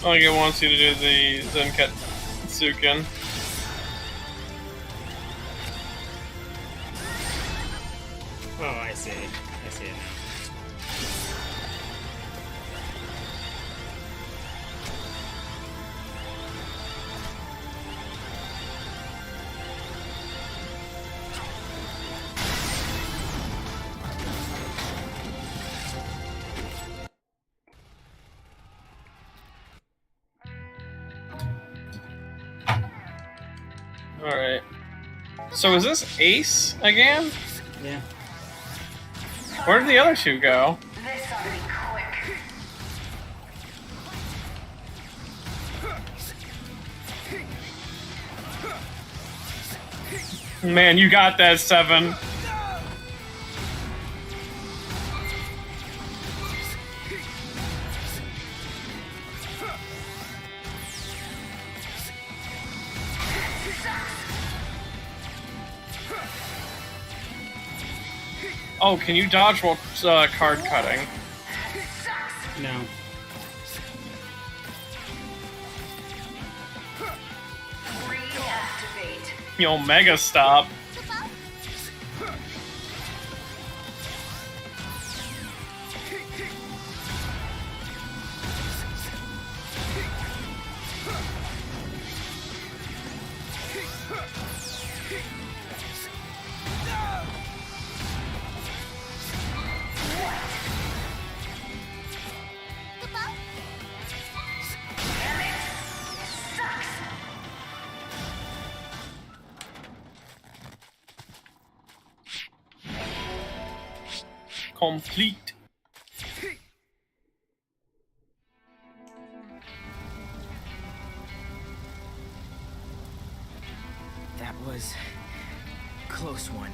Like it wants you to do the Hadouken. Oh, I see. I see it now. Alright. So is this Ace again? Yeah. Where did the other two go? This ought to be quick. Man, you got that, 7. Oh, can you dodge while card cutting? No. Yo, Mega Stop. Complete. That was a close one.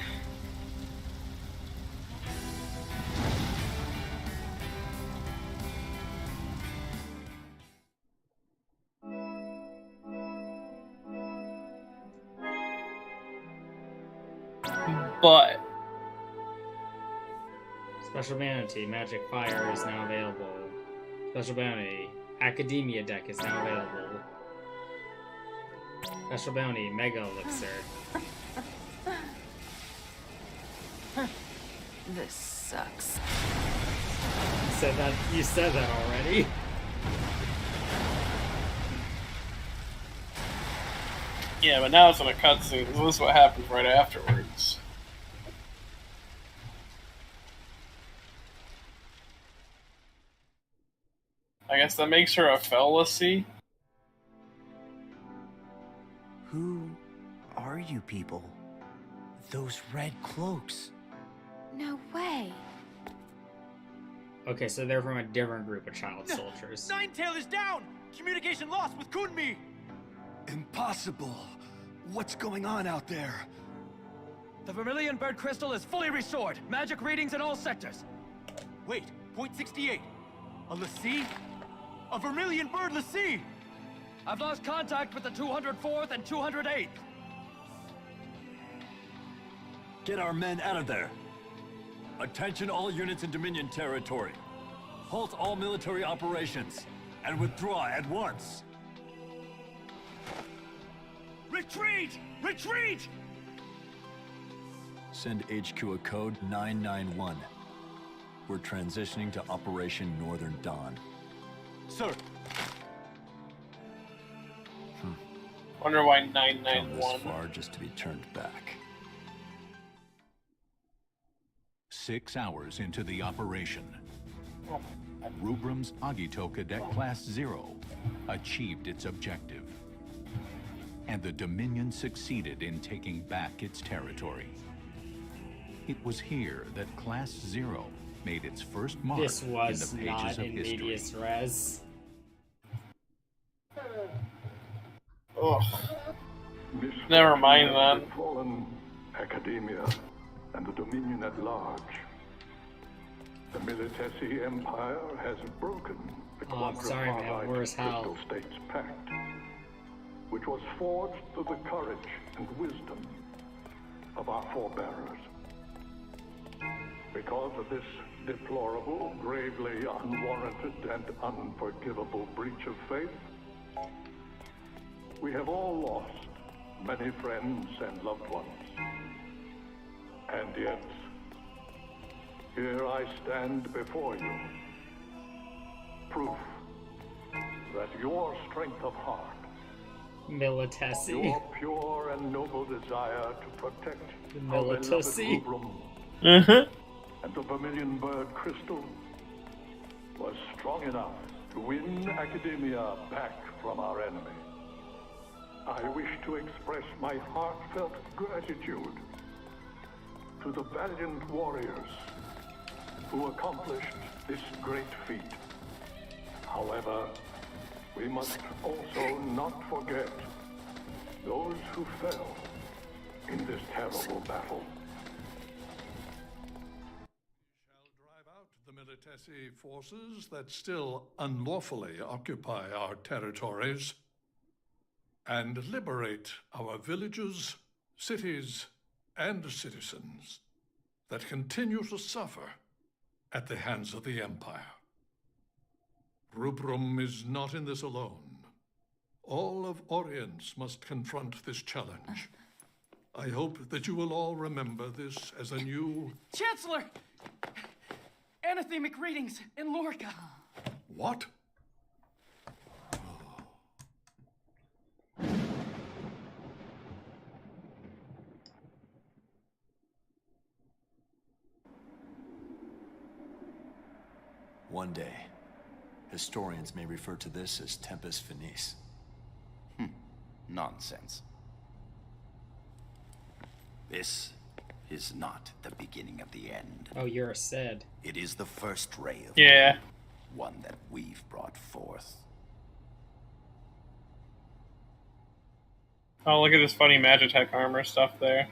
But Special Bounty, Magic Fire is now available. Special Bounty, Academia deck is now available. Special Bounty, Mega Elixir. This sucks. You said that already. yeah, but now it's in a cutscene. So this is what happens right afterwards. I guess that makes her a fallacy. Who are you people? Those red cloaks. No way. Okay, so they're from a different group of child soldiers. Ninetail is down! Communication lost with Kunmi! Impossible! What's going on out there? The Vermilion Bird Crystal is fully restored. Magic readings in all sectors. Wait, point 68. A Lassie? A Vermilion Bird Lassie! I've lost contact with the 204th and 208th. Get our men out of there. Attention all units in Dominion territory. Halt all military operations and withdraw at once. Retreat! Retreat! Send HQ a code 991. We're transitioning to Operation Northern Dawn. Sir. Wonder why Come 991. this far just to be turned back. 6 hours into the operation, Rubrum's Agito Cadet Class 0 achieved its objective, and the Dominion succeeded in taking back its territory. It was here that Class 0 made its first mark This was in the pages not of in history. medias res. Ugh. Never mind then. Fallen Academia and the Dominion at large. The Militesi Empire has broken the sorry, man. Where's Hal? Crystal States Pact, which was forged through the courage and wisdom of our forebearers. Because of this deplorable, gravely unwarranted, and unforgivable breach of faith, We have all lost many friends and loved ones. And yet, here I stand before you. Proof that your strength of heart, Militesi. your pure and noble desire to protect The our beloved Militesi. Rubrum and the Vermilion Bird Crystal was strong enough to win Academia back from our enemy. I wish to express my heartfelt gratitude to the valiant warriors who accomplished this great feat. However, we must also not forget those who fell in this terrible battle. The Militesi forces that still unlawfully occupy our territories and liberate our villages, cities, and citizens that continue to suffer at the hands of the Empire. Rubrum is not in this alone. All of Orience must confront this challenge. I hope that you will all remember this as a new... Chancellor! Anathemic readings in Lorca. What? One day, historians may refer to this as Tempus Finis. Nonsense. This is not the beginning of the end. Oh, you're a Sid. It is the first ray of Yeah. one that we've brought forth. Oh, look at this funny Magitech armor stuff there.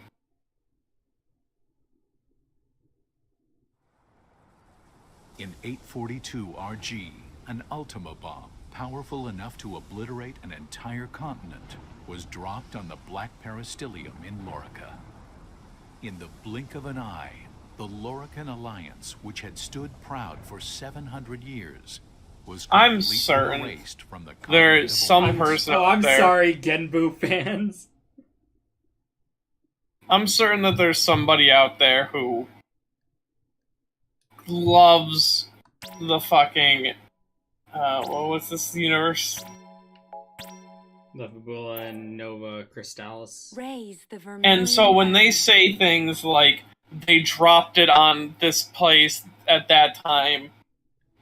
In 842 RG, an Ultima bomb, powerful enough to obliterate an entire continent, was dropped on the Black Peristilium in Lorica. In the blink of an eye, the Lorican Alliance, which had stood proud for 700 years, was I'm completely certain erased from the there's continent of some Orion. person Oh, out I'm there. sorry, Genbu fans. I'm certain that there's somebody out there who loves the fucking what was this universe? The Fabula and Nova Crystallis. Raise the vermilion. And so when they say things like they dropped it on this place at that time,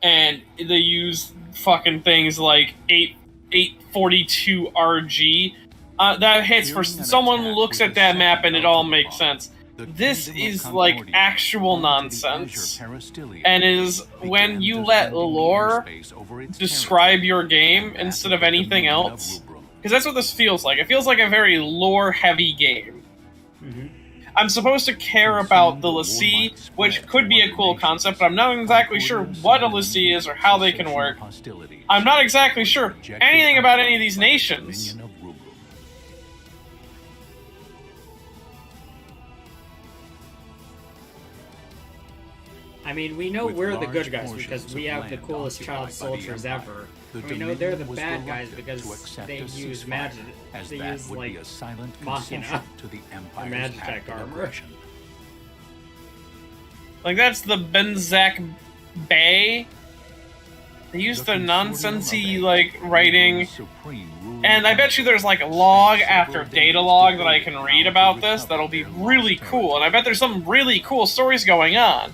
and they use fucking things like 842 RG, that hits for someone looks at that map and it all makes sense. This is like actual nonsense, and is when you let lore describe your game instead of anything else, because that's what this feels like. It feels like a very lore-heavy game. I'm supposed to care about the l'Cie, which could be a cool concept, but I'm not exactly sure what a l'Cie is or how they can work. I'm not exactly sure anything about any of these nations. I mean, we know we're the good guys because we have the coolest child soldiers ever. And we know they're the bad guys because they use magic. They use, like, Machina or Magitech armor. Like, that's the Benzak Bay. They use the nonsensy, like, writing. And I bet you there's, like, log after data log that I can read about this that'll be really cool. And I bet there's some really cool stories going on.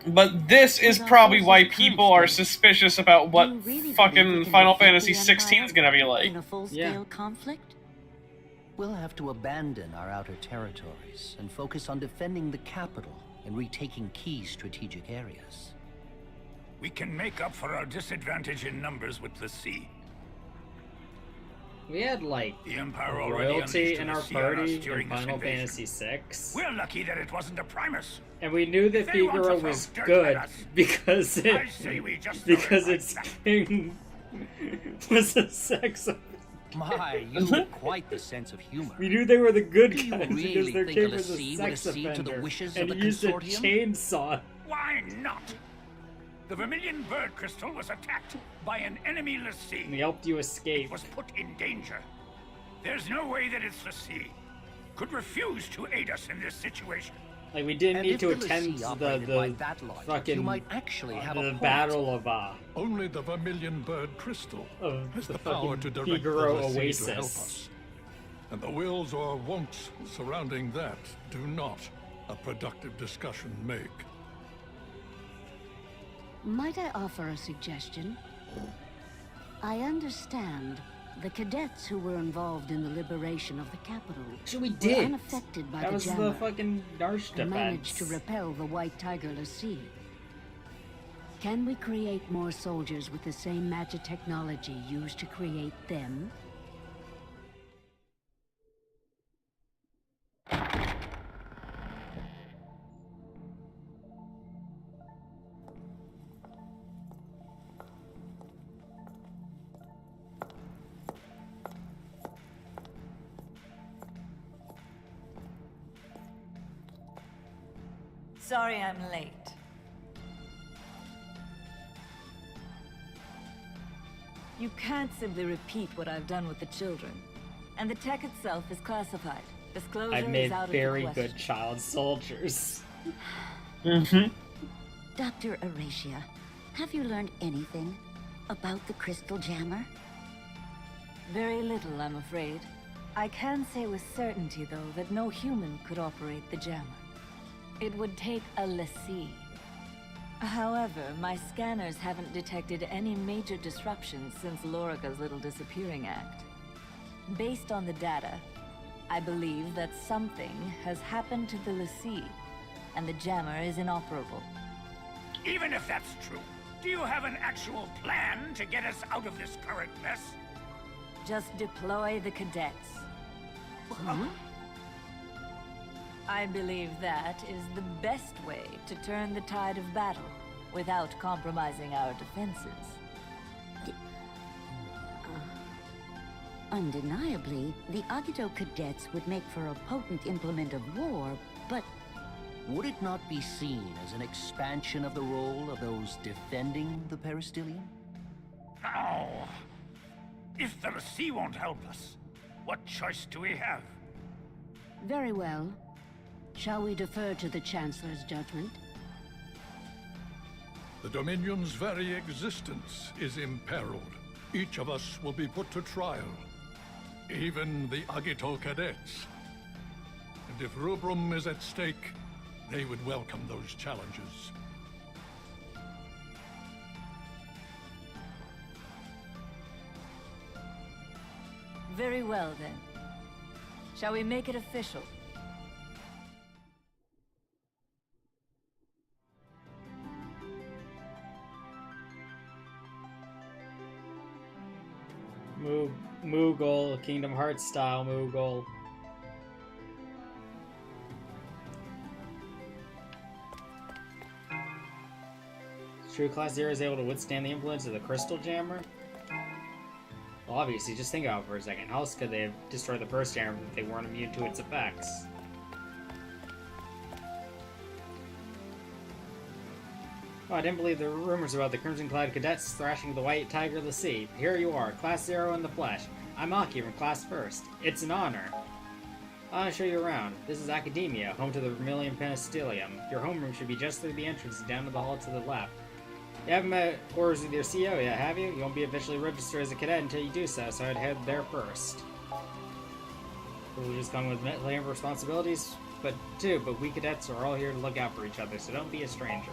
But this is probably why people are suspicious about what fucking Final Fantasy XVI is gonna be like. In a full-scale conflict? We'll have to abandon our outer territories and focus on defending the capital and retaking key strategic areas. We can make up for our disadvantage in numbers with the sea. We had, like, The Empire already royalty unleashed in the our sea on party us during in this Final invasion. Fantasy VI. We're lucky that it wasn't a Primus. And we knew that If they want to Figaro throw was dirt good at us, because I say we just throw it right its back. king was a sex offender. My, you have quite the sense of humor. We knew they were the good Do you guys really because their think king a was a l'Cie would sex accede to the offender wishes and of he the used a consortium? chainsaw. Why not? The Vermilion Bird Crystal was attacked by an enemy Lassie. And he helped you escape. It was put in danger. There's no way that its Lassie could refuse to aid us in this situation. Like, we didn't And need if to the attend Lassie operated by the that logic, fucking you might actually have a the point. battle of Only the Vermilion Bird Crystal has the the power fucking to direct the Figaro Lassie to help Oasis. us. And the wills or won'ts surrounding that do not a productive discussion make. Might I offer a suggestion? I understand the cadets who were involved in the liberation of the capital Actually, we were did. unaffected by That the was jammer the fucking Darsh and managed to defense. repel the White Tiger Lassie. Can we create more soldiers with the same magic technology used to create them? Sorry I'm late. You can't simply repeat what I've done with the children. And the tech itself is classified. Disclosure I've made is out very of the good child soldiers. Dr. Aracia, have you learned anything about the crystal jammer? Very little, I'm afraid. I can say with certainty, though, that no human could operate the jammer. It would take a Lassie. However, my scanners haven't detected any major disruptions since Lorica's little disappearing act. Based on the data, I believe that something has happened to the Lassie, and the jammer is inoperable. Even if that's true, do you have an actual plan to get us out of this current mess? Just deploy the cadets. I believe that is the best way to turn the tide of battle without compromising our defenses. Undeniably, the Agito cadets would make for a potent implement of war, but... Would it not be seen as an expansion of the role of those defending the peristilium? No. If the Lassie won't help us, what choice do we have? Very well. Shall we defer to the Chancellor's judgment? The Dominion's very existence is imperiled. Each of us will be put to trial. Even the Agito cadets. And if Rubrum is at stake, they would welcome those challenges. Very well, then. Shall we make it official? Moogle, Kingdom Hearts style Moogle. True Class 0 is able to withstand the influence of the Crystal Jammer? Well, obviously, just think about it for a second. How else could they have destroyed the first jammer if they weren't immune to its effects? Oh, I didn't believe the rumors about the Crimson-clad cadets thrashing the White Tiger Lassie. Here you are, Class 0 in the flesh. I'm Aki from Class 1st. It's an honor. I want to show you around. This is Academia, home to the Vermilion Penistilium. Your homeroom should be just through the entrance and down to the hall to the left. You haven't met orders with your CEO yet, have you? You won't be officially registered as a cadet until you do so, so I'd head there first. Privileges come with many responsibilities, but we cadets are all here to look out for each other, so don't be a stranger.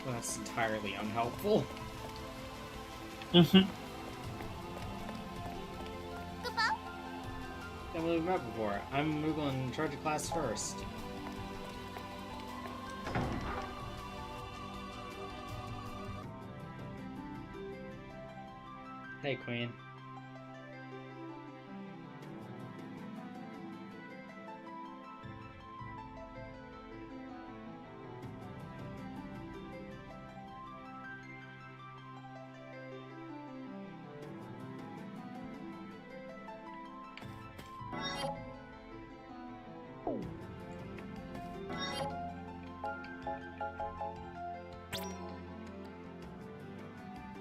Well, that's entirely unhelpful. Then we've met before. I'm Moogle in charge of Class 1st. Hey, Queen.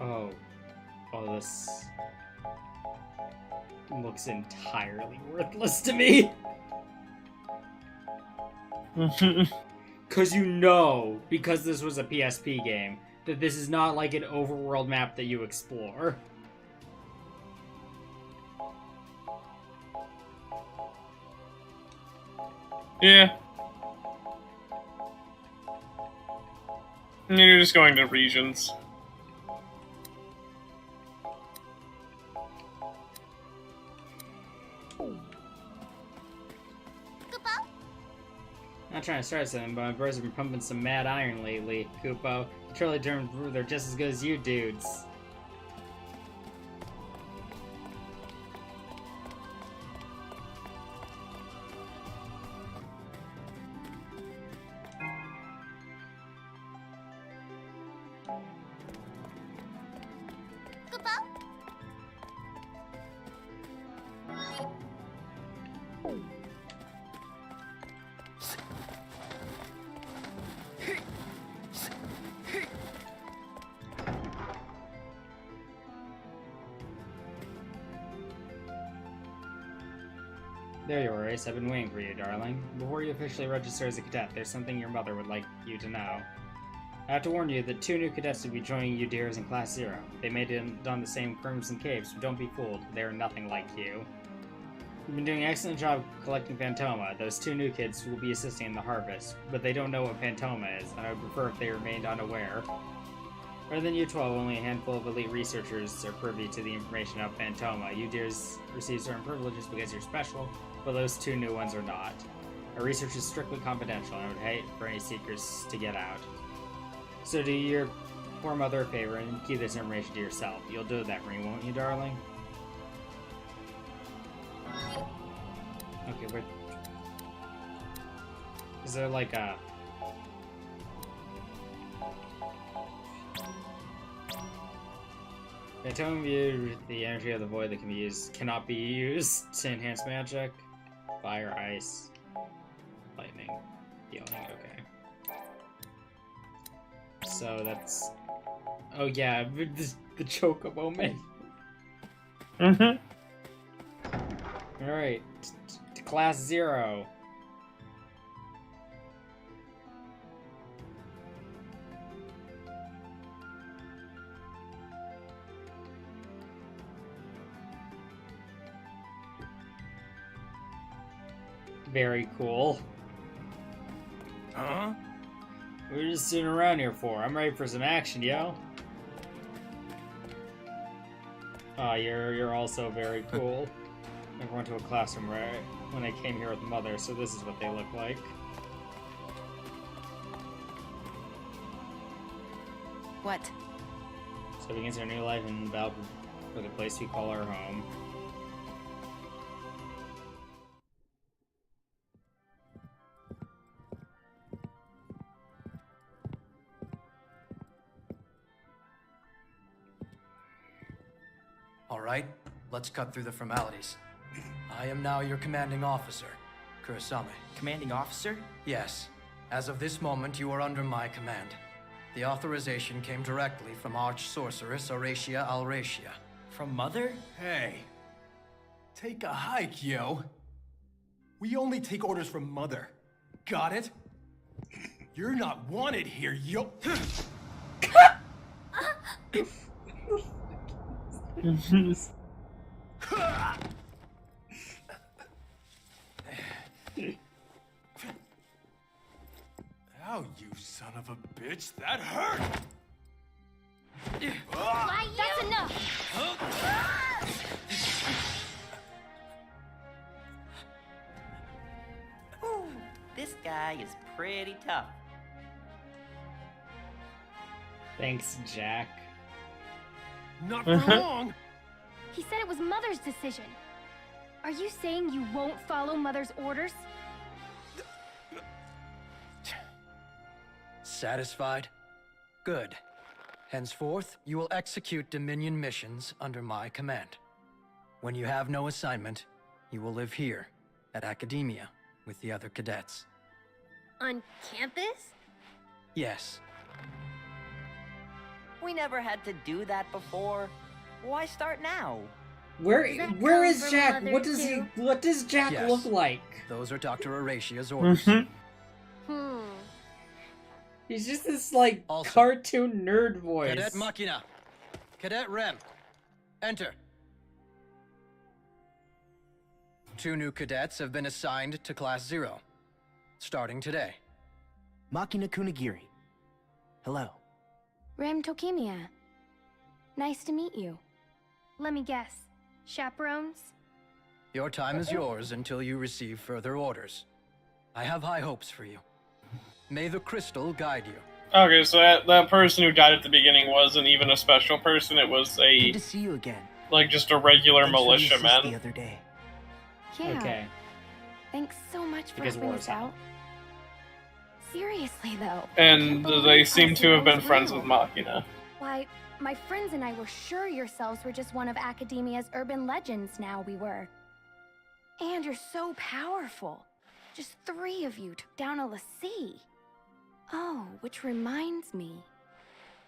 Oh. Oh, this looks entirely worthless to me. Because you know, because this was a PSP game, that this is not like an overworld map that you explore. Yeah. You're just going to regions. Not trying to start something, but my bros have been pumping some mad iron lately, Kupo. The Trolley German brew, they're just as good as you dudes. There you are, Ace. I've been waiting for you, darling. Before you officially register as a cadet, there's something your mother would like you to know. I have to warn you that 2 new cadets will be joining you dears in Class 0. They may have done the same Crimson Caves, but don't be fooled. They are nothing like you. You've been doing an excellent job collecting Phantoma. Those 2 new kids will be assisting in the harvest, but they don't know what Phantoma is, and I would prefer if they remained unaware. Rather than you 12, only a handful of elite researchers are privy to the information about Phantoma. You dears receive certain privileges because you're special, but those 2 new ones are not. Our research is strictly confidential, and I would hate for any seekers to get out. So do your poor mother a favor and keep this information to yourself. You'll do that for me, won't you, darling? Okay, wait. Is there like a... Phantoma viewed the energy of the void that cannot be used to enhance magic. Fire, ice, lightning, healing, okay. So that's... Oh yeah, the Chocobo man. Alright, to Class 0. Very cool. Huh? We're just sitting around here for. I'm ready for some action, yo. Oh, you're also very cool. I went to a classroom right when I came here with Mother, so this is what they look like. What? So begins our new life in battle for the place we call our home. All right, let's cut through the formalities. I am now your commanding officer, Kurasame. Commanding officer? Yes. As of this moment, you are under my command. The authorization came directly from Arch-Sorceress Auracia Alracia. From Mother? Hey. Take a hike, yo. We only take orders from Mother. Got it? You're not wanted here, yo. Ow, you son of a bitch, that hurt! That's enough! Ooh, this guy is pretty tough. Thanks, Jack. Not for long! He said it was Mother's decision. Are you saying you won't follow Mother's orders? Satisfied? Good. Henceforth, you will execute Dominion missions under my command. When you have no assignment, you will live here, at Academia, with the other cadets. On campus? Yes. We never had to do that before. Why start now? Where is from Jack? Mother What does too? What does Jack Yes. look like? Those are Dr. Oratia's orders. He's just this like Also, cartoon nerd voice. Cadet Machina. Cadet Rem. Enter. 2 new cadets have been assigned to Class 0, starting today. Machina Kunigiri. Hello. Rem Tokimia. Nice to meet you. Let me guess. Chaperones? Your time is yours until you receive further orders. I have high hopes for you. May the crystal guide you. Okay, so that person who died at the beginning wasn't even a special person. It was Good to see you again. like just a regular Thanks for the assist militiaman. the other day. Yeah. Okay. Thanks so much for Because helping war's us out. Seriously, though. And they seem to have been friends with Machina. Why, my friends and I were sure yourselves were just one of Academia's urban legends now we were. And you're so powerful. Just 3 of you took down a l'Cie. Oh, which reminds me.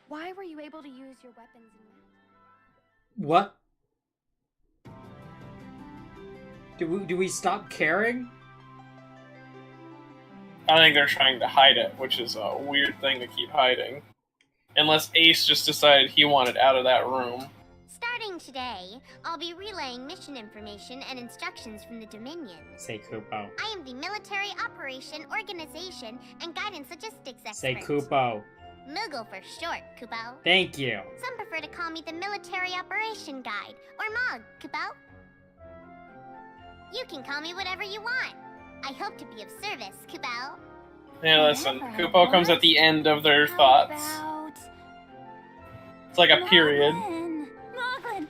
Why were you able to use your weapons in What? Do we stop caring? I think they're trying to hide it, which is a weird thing to keep hiding. Unless Ace just decided he wanted out of that room. Starting today, I'll be relaying mission information and instructions from the Dominion. Say Kupo. I am the Military Operation Organization and Guidance Logistics Expert. Say Kupo. Moogle for short, Kupo. Thank you. Some prefer to call me the Military Operation Guide, or MOG, Kupo. You can call me whatever you want. I hope to be of service, Kupo. Yeah, listen, Kupo comes at the end of their thoughts. It's like a period. Moglin!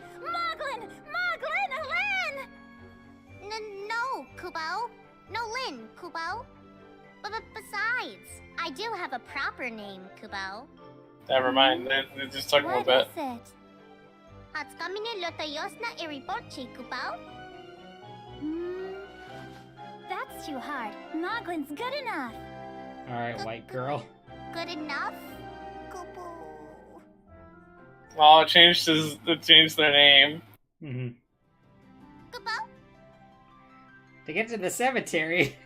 Lin! No, Kubo. No Lin, Kubo. But besides, I do have a proper name, Kubo. Never mind, it just took a little bit. What is it? Hatskamine lotayosna iriporchi, Kubo. That's too hard. Moglin's good enough. Alright, white girl. Good enough? Oh, it changed their name. Mm-hmm. To get to the cemetery,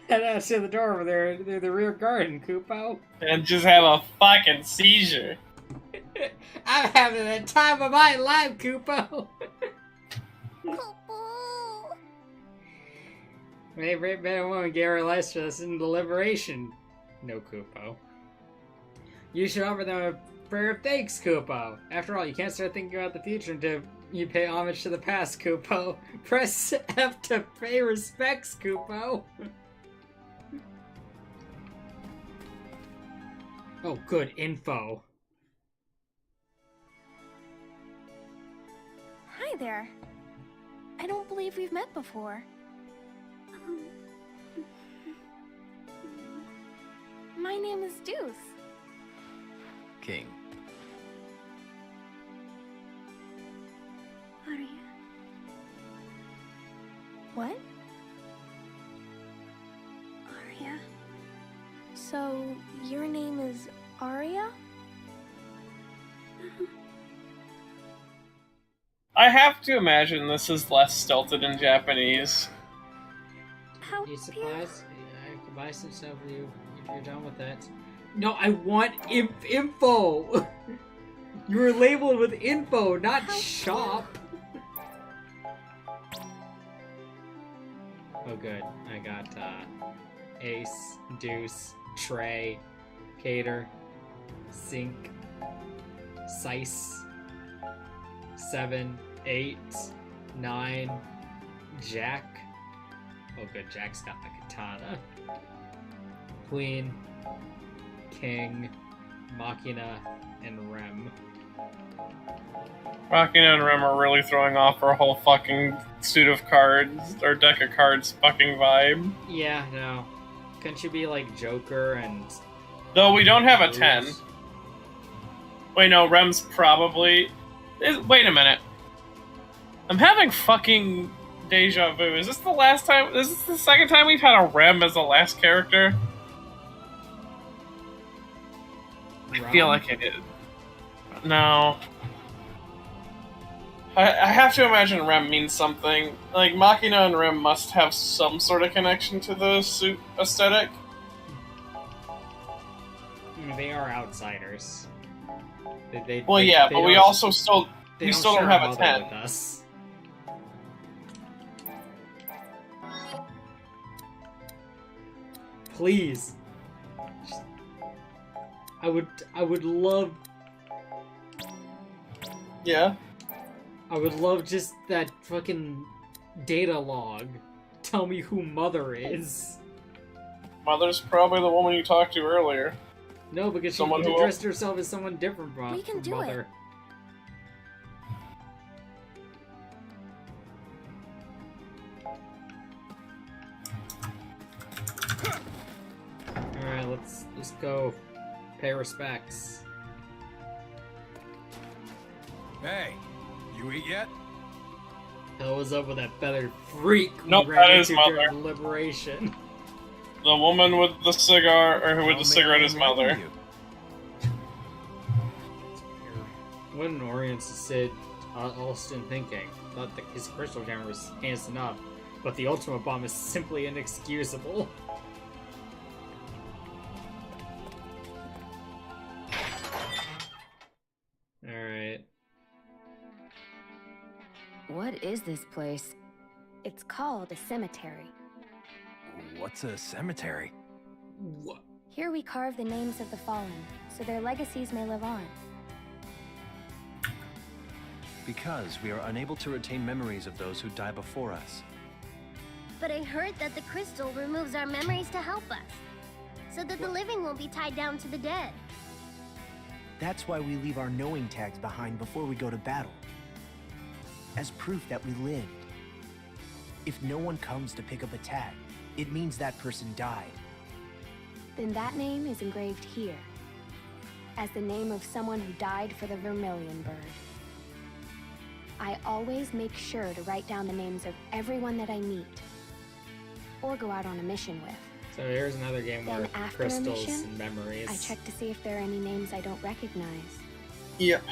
head out to the door over there, near the rear garden, Kupo. And just have a fucking seizure. I'm having the time of my life, Kupo. Favorite man and woman gave our lives to us in the liberation. No, Kupo. You should offer them a prayer of thanks, Kupo. After all, you can't start thinking about the future until you pay homage to the past, Kupo. Press F to pay respects, Kupo. Oh, good info. Hi there. I don't believe we've met before. My name is Deuce. King. Aria. What? Aria? So, your name is Aria? I have to imagine this is less stilted in Japanese. How you supplies? I can buy some stuff for you if you're done with that. No, I want info! You were labeled with info, not shop! Oh good, I got Ace, Deuce, Trey, Cater, Sink, Sice, 7, 8, 9, Jack. Oh good, Jack's got the katana. Queen, King, Machina, and Rem. Machina and Rem are really throwing off our whole fucking suit of cards, or deck of cards fucking vibe. Yeah, no. Couldn't you be like Joker and... Though we don't have a 10. Wait, no, Rem's probably... Wait a minute. I'm having fucking deja vu. Is this the last time... Is this the second time we've had a Rem as the last character? I feel like it is. No. I have to imagine Rem means something. Like, Machina and Rem must have some sort of connection to the suit aesthetic. They are outsiders. But we also still don't have a 10. With us. Please. I would love. Yeah. I would love just that fucking data log. Tell me who Mother is. Mother's probably the woman you talked to earlier. No, because she dressed herself as someone different from We can do Mother. it. Alright, let's go pay respects. Hey, you eat yet? Hell was up with that feathered freak we Nope, ran that is into Mother. during Liberation. The woman with the cigar, or who with the cigarette is Mother. What an orience to sit Alston thinking. Thought that his crystal camera was heinous enough, but the ultimate bomb is simply inexcusable. Alright. What is this place? It's called a cemetery. What's a cemetery? What? Here we carve the names of the fallen, so their legacies may live on. Because we are unable to retain memories of those who die before us. But I heard that the crystal removes our memories to help us, so that the living won't be tied down to the dead. That's why we leave our knowing tags behind before we go to battle. As proof that we lived. If no one comes to pick up a tag, it means that person died. Then that name is engraved here, as the name of someone who died for the Vermilion Bird. I always make sure to write down the names of everyone that I meet, or go out on a mission with. So here's another game Then where after a crystals mission, and memories. I check to see if there are any names I don't recognize. Yep.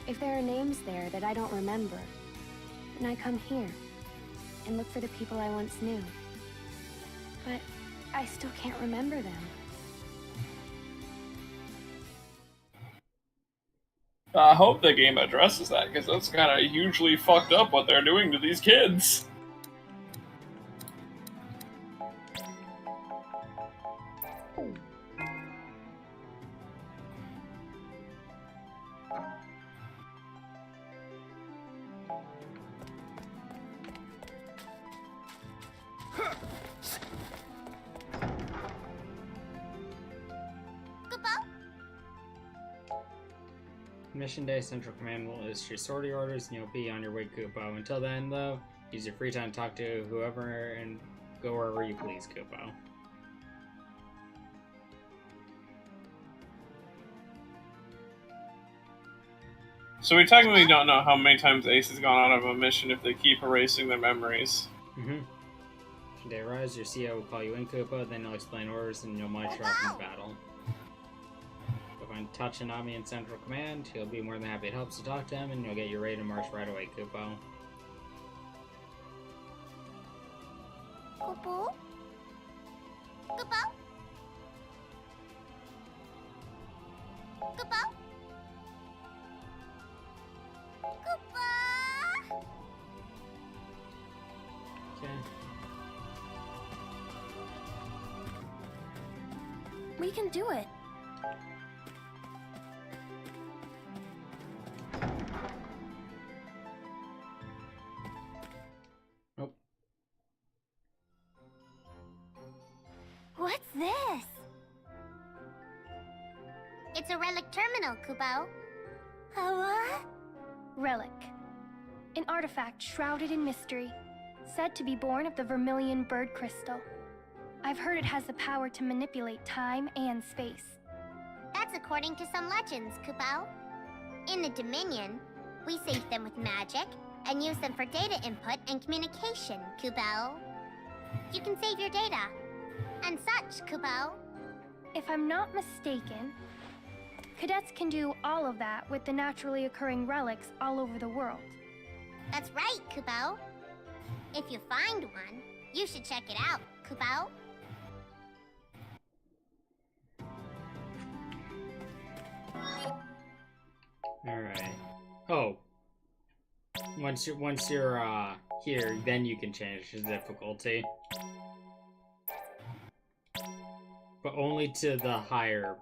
If there are names there that I don't remember, then I come here and look for the people I once knew. But I still can't remember them. I hope the game addresses that, because that's kind of hugely fucked up what they're doing to these kids. Mission day, Central Command will issue sortie orders, and you'll be on your way, Kupo. Until then, though, use your free time to talk to whoever and go wherever you please, Kupo. So we technically don't know how many times Ace has gone out of a mission if they keep erasing their memories. Mission day arrives, your CO will call you in, Kupo, then he'll explain orders, and you'll march off into battle. Find Tachanami in Central Command. He'll be more than happy to help, so talk to him, and you'll get your ready to march right away, Kupo. Kupo? Kupo? Kupo? Kupo? Okay. We can do it. What's this? It's a relic terminal, Kupo. A what? Relic. An artifact shrouded in mystery, said to be born of the Vermilion Bird Crystal. I've heard it has the power to manipulate time and space. That's according to some legends, Kupo. In the Dominion, we save them with magic and use them for data input and communication, Kupo. You can save your data. And such, Kupo. If I'm not mistaken, Cadets can do all of that with the naturally occurring relics all over the world. That's right, Kupo. If you find one, you should check it out, Kupo. Alright. Oh. Once you're here, then you can change the difficulty. But only to the higher.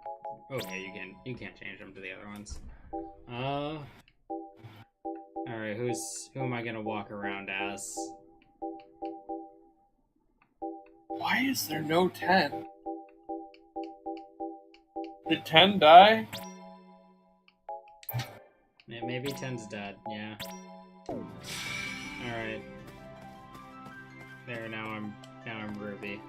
Okay, you can't change them to the other ones. Alright, who am I gonna walk around as? Why is there no 10? Did 10 die? Yeah, maybe 10's dead, yeah. Alright. There, now I'm Ruby.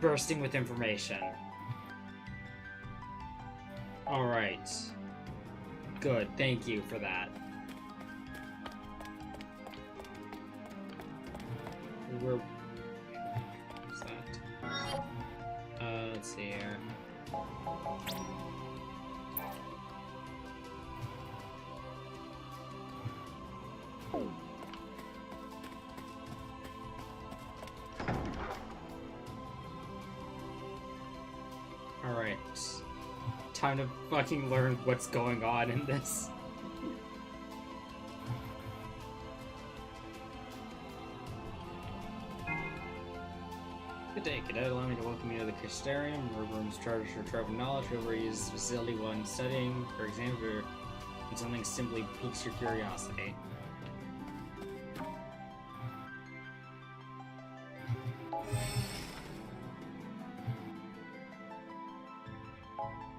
Bursting with information. Alright. Good, thank you for that. What's that? Let's see here. Alright. Time to fucking learn what's going on in this. Good day, Cadet. Allow me to welcome you to the Crystarium. Room's charged for trove of knowledge. Whoever uses the facility while studying, for example, when something simply piques your curiosity.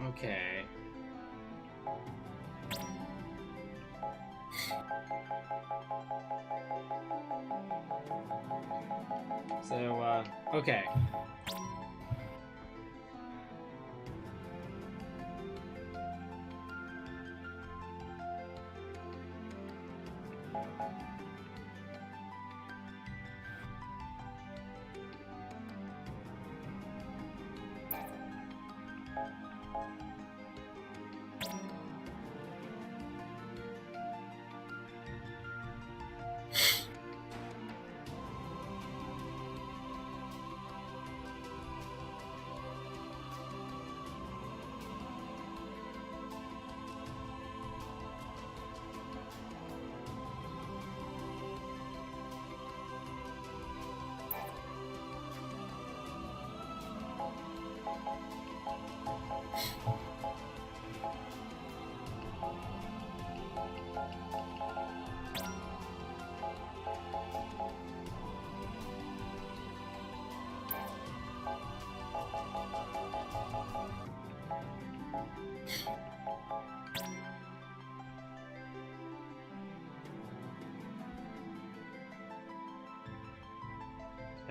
Okay. So, okay.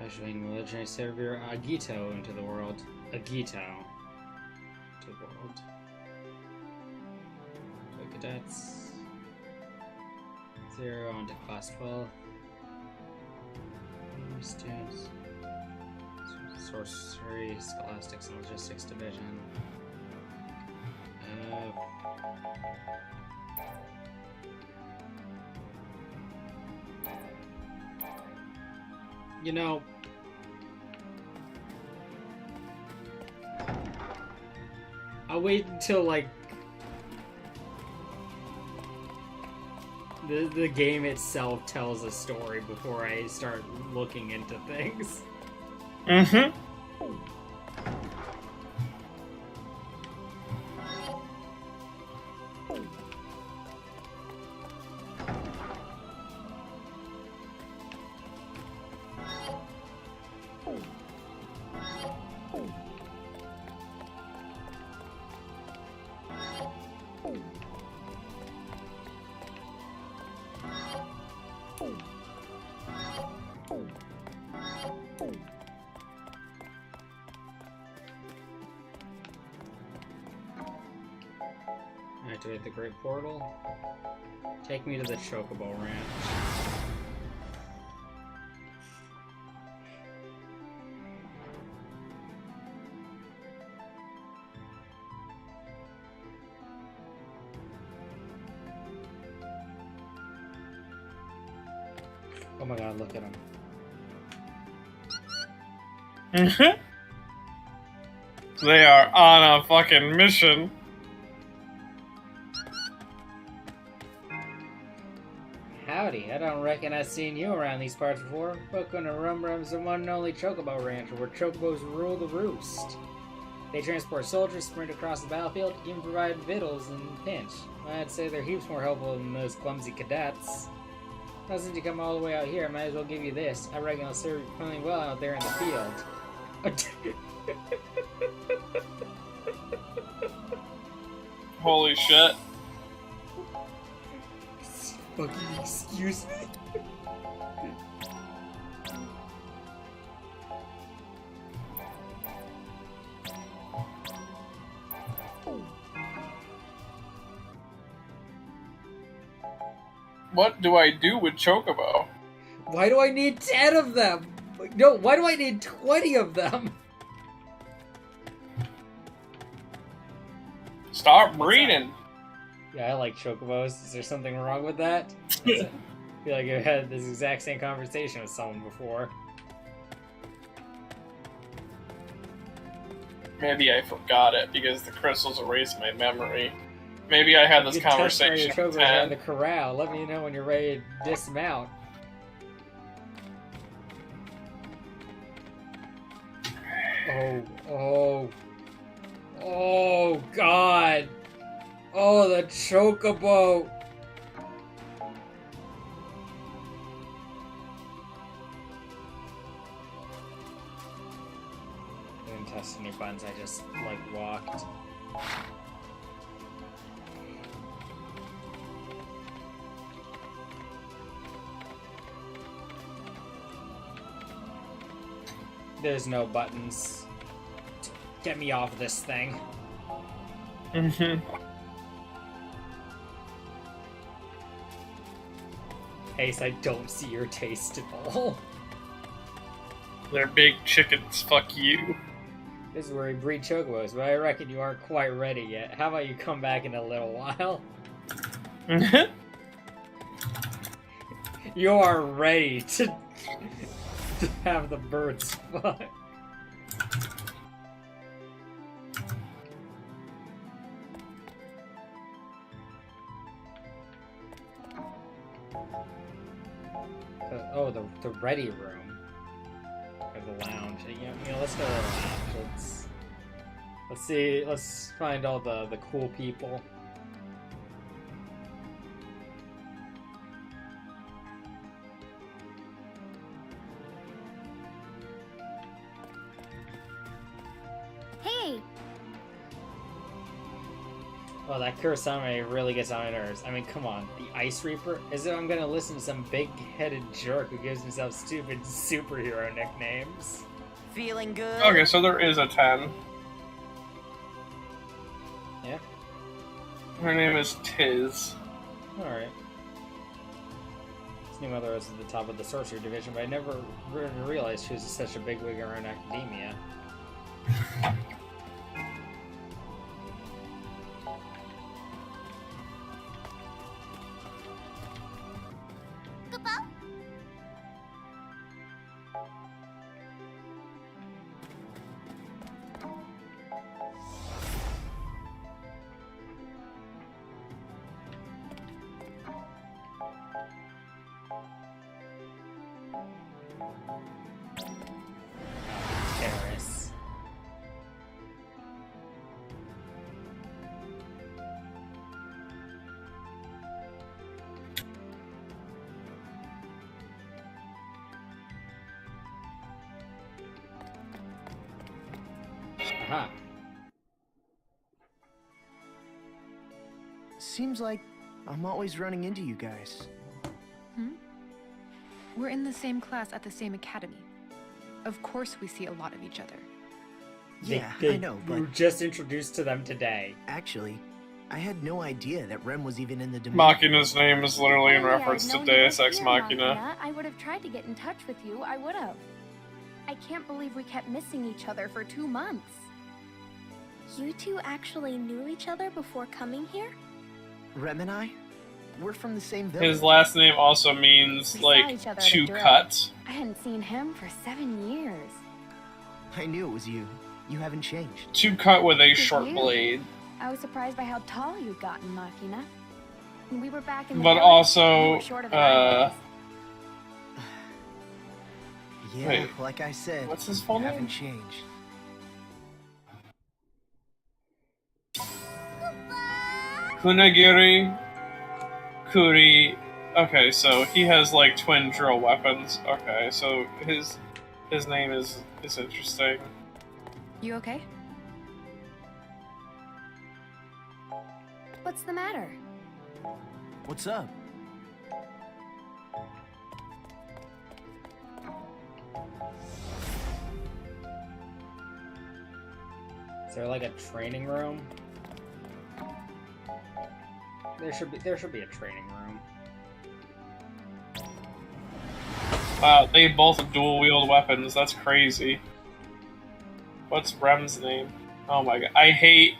Ushering the legendary savior Agito into the world. Agito. To the world. So cadets. 0 onto class 12. Students. Sorcery, Scholastics, and Logistics Division. You know, I'll wait until, like, the game itself tells a story before I start looking into things. Mm-hmm. Activate the Great Portal. Take me to the Chocobo Ranch. Oh my god, look at him. They are on a fucking mission. Howdy, I don't reckon I've seen you around these parts before. Welcome to Rum Rum's the one and only Chocobo Ranch, where Chocobos rule the roost. They transport soldiers, sprint across the battlefield, even provide victuals in pinch. I'd say they're heaps more helpful than those clumsy cadets. Now, since you come all the way out here, I might as well give you this. I reckon I'll serve you plenty well out there in the field. Holy shit. Fucking excuse me? What do I do with Chocobo? Why do I need 10 of them? No, why do I need 20 of them? Start breeding. Yeah, I like Chocobos. Is there something wrong with that? I feel like I've had this exact same conversation with someone before. Maybe I forgot it because the crystals erased my memory. Maybe I had this conversation You with Chocobos Ted. around the corral. Let me know when you're ready to dismount. Oh, God. Oh, the Chocobo. I didn't test any buttons, I just, like, walked. There's no buttons. Get me off this thing. Ace, I don't see your taste at all. They're big chickens, fuck you. This is where we breed Chocobos, but I reckon you aren't quite ready yet. How about you come back in a little while? You are ready to have the birds fly. Oh, the ready room. Or the lounge. You know, let's go to the lounge. Let's see, let's find all the cool people. Hey! Oh, that Kurosame really gets on my nerves. I mean, come on. The Ice Reaper? As if I'm gonna listen to some big-headed jerk who gives himself stupid superhero nicknames. Feeling good? Okay, so there is a 10. Yeah? Her name is Tiz. Alright. This new mother was at the top of the sorcery division, but I never really realized she was such a bigwig around academia. Terrace. Aha. Seems like I'm always running into you guys. Hmm? We're in the same class at the same academy. Of course we see a lot of each other. Yeah, They I know, were but just introduced to them today. actually, I had no idea that Rem was even in the Dominion. Machina's name is literally in Only I'd reference to known you were Deus Ex here, Machina. I would have tried to get in touch with you. I would have. I can't believe we kept missing each other for 2 months. You two actually knew each other before coming here? Rem and I, we're from the same village. His last name also means, We saw like, each other at a to drill. cut. I hadn't seen him for 7 years. I knew it was you. You haven't changed. To cut with a Look at short you. blade. I was surprised by how tall you'd gotten, Machina. When we were back in the But village, you also, were shorter than I was. Yeah, Wait, like I said, what's his full you name? haven't changed. Kunagiri Kuri. Okay, so he has like twin drill weapons. Okay, so his name is interesting. You okay? What's the matter? What's up? Is there like a training room? There should be a training room. Wow, they both dual wield weapons. That's crazy. What's Rem's name? Oh my god, I hate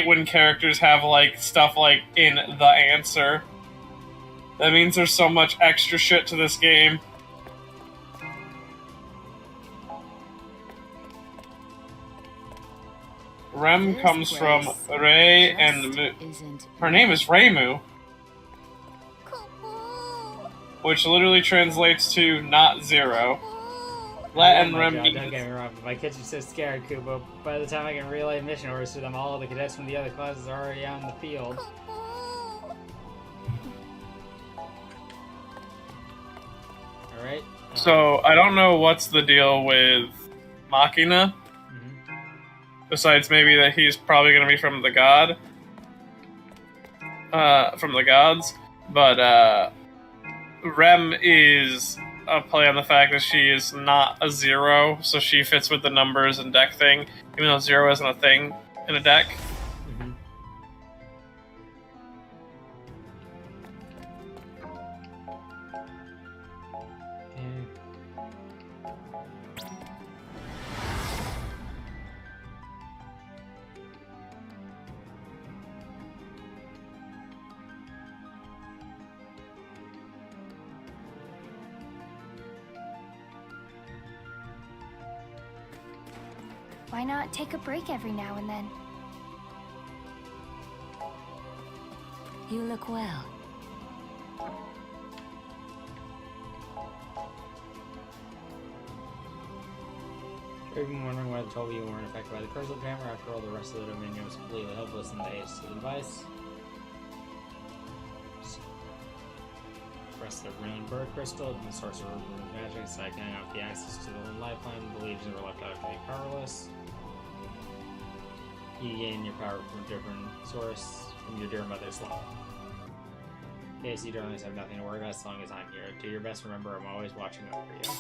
when characters have like stuff like in the answer. That means there's so much extra shit to this game. Rem comes from Rei and Mu. Her name is Reimu, which literally translates to not zero. Latin Oh my Rem God, means don't get me wrong, but my kids are so scared, Kubo. By the time I can relay mission orders to them, all of the cadets from the other classes are already out in the field. Alright. So, I don't know what's the deal with Machina. Besides maybe that he's probably going to be from the god. From the gods. But, Rem is a play on the fact that she is not a zero, so she fits with the numbers and deck thing, even though zero isn't a thing in a deck. Why not take a break every now and then? You look well. Sure, you've been wondering why the 12 of you weren't affected by the crystal jammer. After all, the rest of the Dominion was completely helpless in the Ace of device. Press the ruined bird crystal, the sorcerer of ruined magic, cycling off the access to the lone lifeline. The legions were left out of being powerless. You gain your power from a different source, from your dear mother's love. Yes, you darlings have nothing to worry about as long as I'm here. Do your best, remember I'm always watching over you.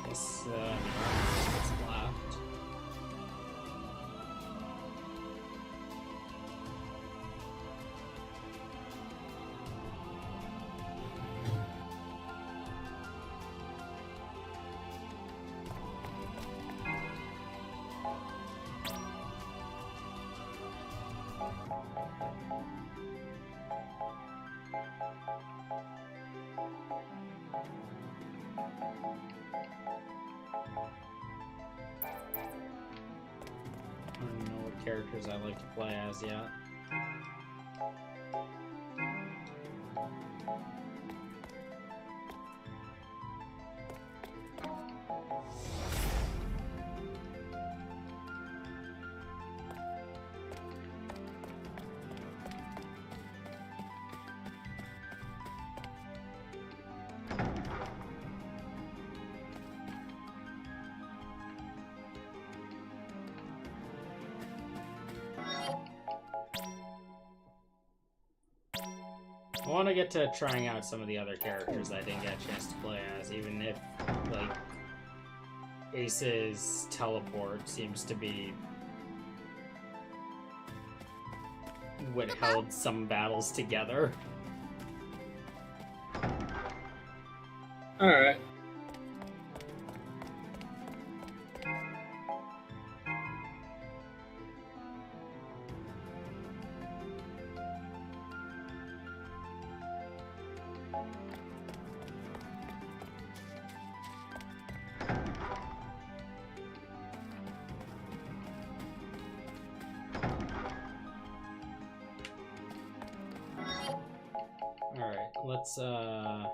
This, what's left. don't know what characters I like to play as yet. I want to get to trying out some of the other characters I didn't get a chance to play as, even if, like, Ace's teleport seems to be what held some battles together. Alright. Alright, let's, I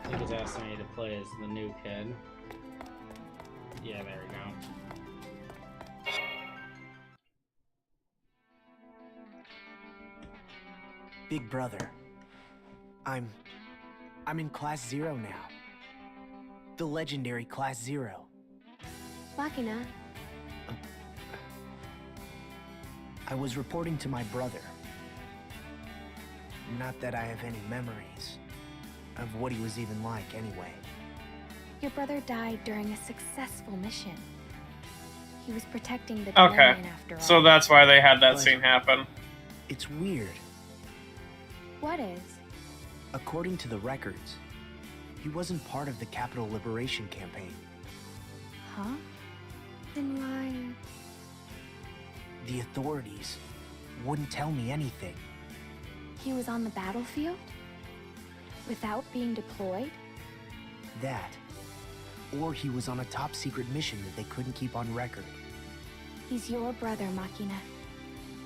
think it's asking me to play as the new kid. Yeah, there we go. Big brother. I'm in Class 0 now. The legendary Class 0. Machina, I was reporting to my brother. Not that I have any memories of what he was even like anyway. your brother died during a successful mission. He was protecting the Okay, Dominion after all. so that's why they had that scene happen. It's weird. What is? According to the records, he wasn't part of the Capital Liberation Campaign. Huh? Then why? The authorities wouldn't tell me anything. He was on the battlefield? Without being deployed? That. Or he was on a top secret mission that they couldn't keep on record. He's your brother, Machina.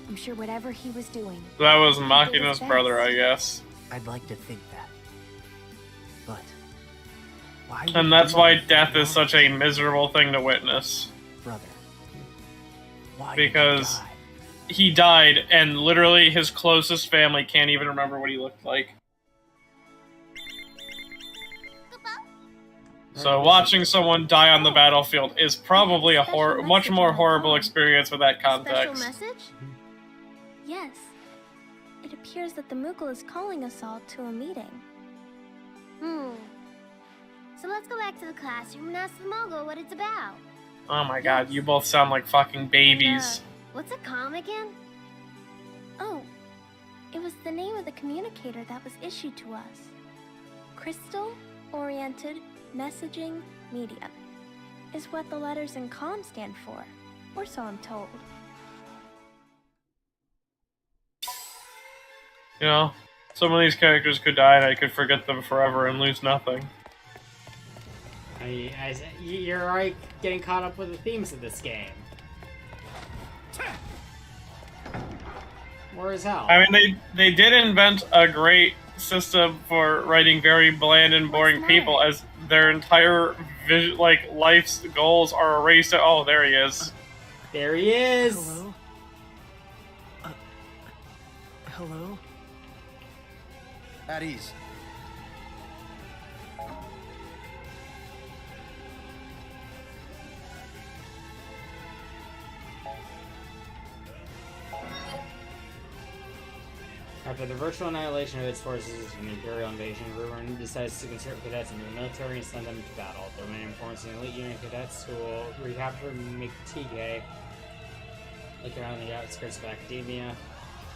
I'm sure whatever he was doing... That was he did Machina's his brother, best. I guess. I'd like to think that. But... why And would that's anyone why death is such a miserable thing to witness. Brother. Why Because he died, and literally his closest family can't even remember what he looked like. So watching someone die on the battlefield is probably a much more horrible experience with that Special context. message? Yes. It appears that the Moogle is calling us all to a meeting. So let's go back to the classroom and ask the Mogul what it's about. Oh my god, you both sound like fucking babies. What's a comm again? Oh, it was the name of the communicator that was issued to us. Crystal-oriented messaging medium is what the letters in comm stand for, or so I'm told. You know, some of these characters could die and I could forget them forever and lose nothing. You're already getting caught up with the themes of this game. Where is hell? I mean, they did invent a great system for writing very bland and boring people, as their entire life's goals are erased. Oh, there he is. There he is. Hello? Hello? At ease. After the virtual annihilation of its forces in the Imperial invasion, Ruben decides to conscript cadets into the military and send them to battle. The remaining forms an elite unit of cadets who will recapture Miktige, looking around the outskirts of Academia.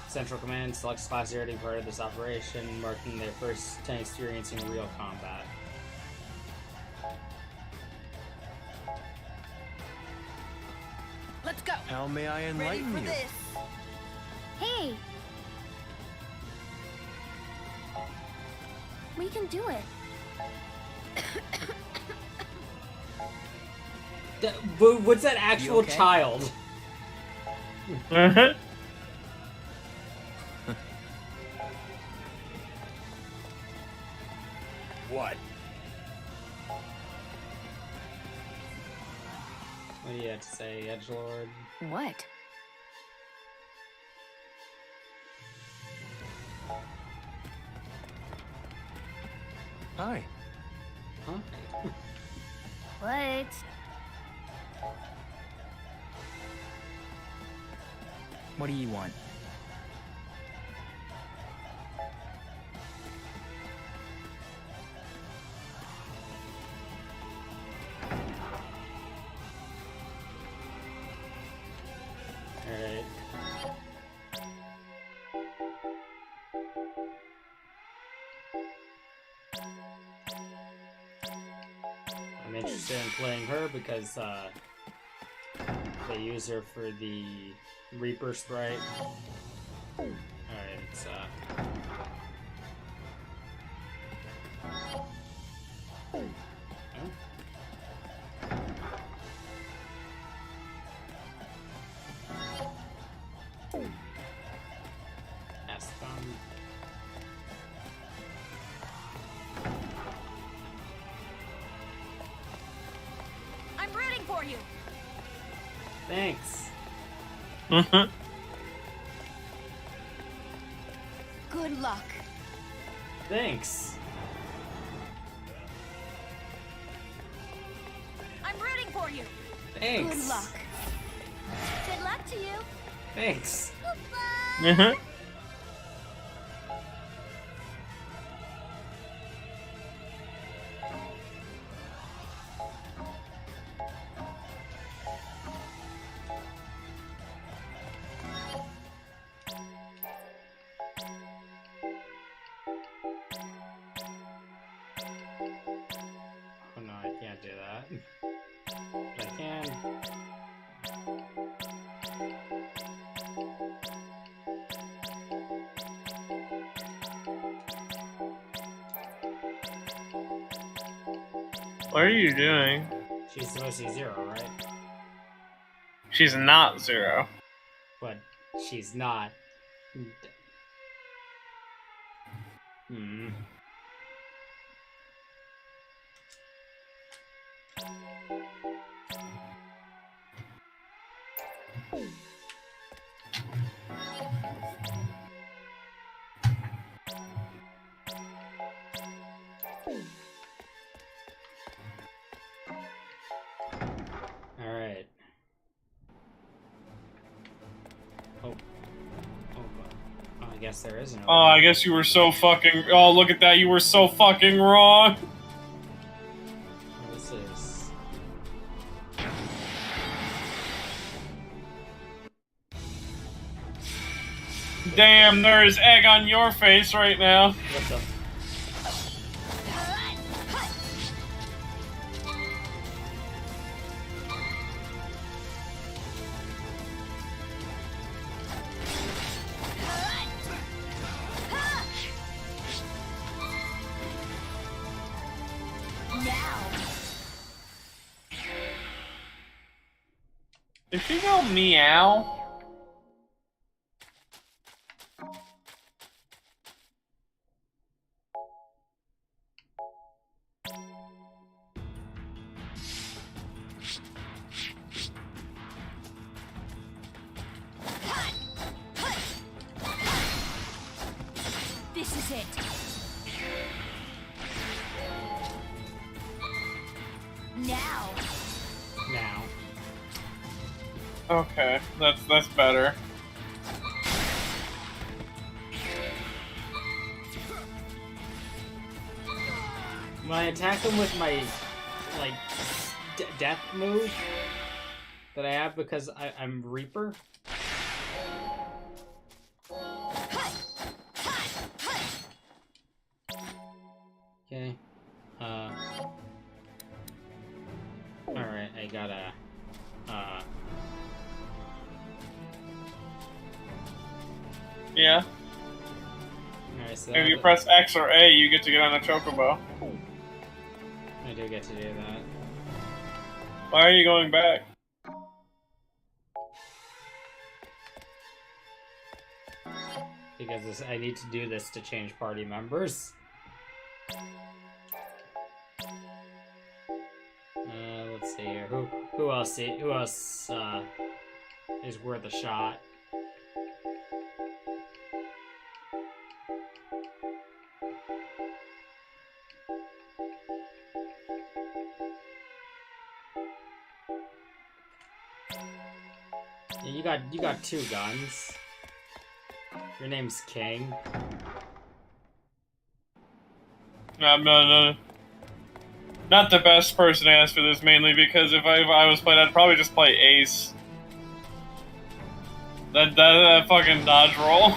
Central Command selects Class 0 to be part of this operation, marking their first time experiencing real combat. Let's go. How may I Ready enlighten for you? this? Hey! We can do it. What's that actual okay? child? What? What do you have to say, edgelord? What? Hi. Huh? What? What do you want? Alright. I'm interested in playing her because they use her for the Reaper sprite. Alright, it's oh. Aston. I'm rooting for you. Thanks. Good luck. Thanks. I'm rooting for you. Thanks. Good luck. Good luck to you. Thanks. Oh no, I can't do that. But I can. What are you doing? She's supposed to be 0, right? She's not 0. But she's not. Hmm. Alright. Oh. I guess there is no. Oh, I guess you were so fucking. Oh, look at that. You were so fucking wrong. This is. Damn, there is egg on your face right now. What the? Did she go meow? This is it. Now. Now. Okay, that's better. When I attack him with my, like, death move that I have because I'm Reaper. Okay. Alright, I gotta, Yeah. Alright, so If you press X or A, you get to get on a chocobo. I do get to do that. Why are you going back? Because I need to do this to change party members. Let's see here. Who else is worth a shot? Yeah, you got 2 guns. Your name's King. No. Not the best person to ask for this, mainly because if I was playing, I'd probably just play Ace. That fucking dodge roll.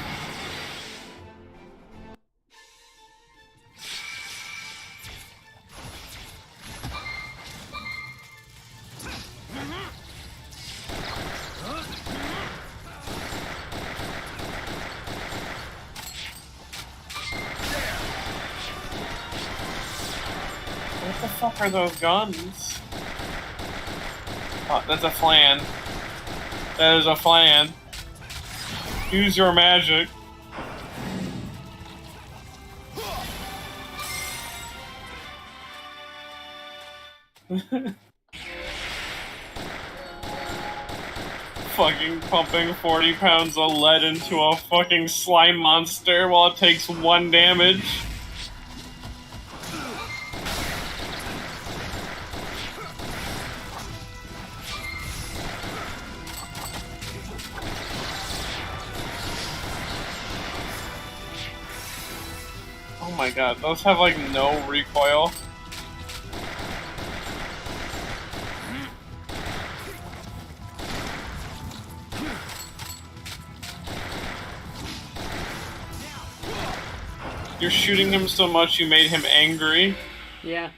What the fuck are those guns? Oh, that's a flan. That is a flan. Use your magic. Fucking pumping 40 pounds of lead into a fucking slime monster while it takes 1 damage. Oh my god, those have like no recoil. You're shooting him so much you made him angry. Yeah.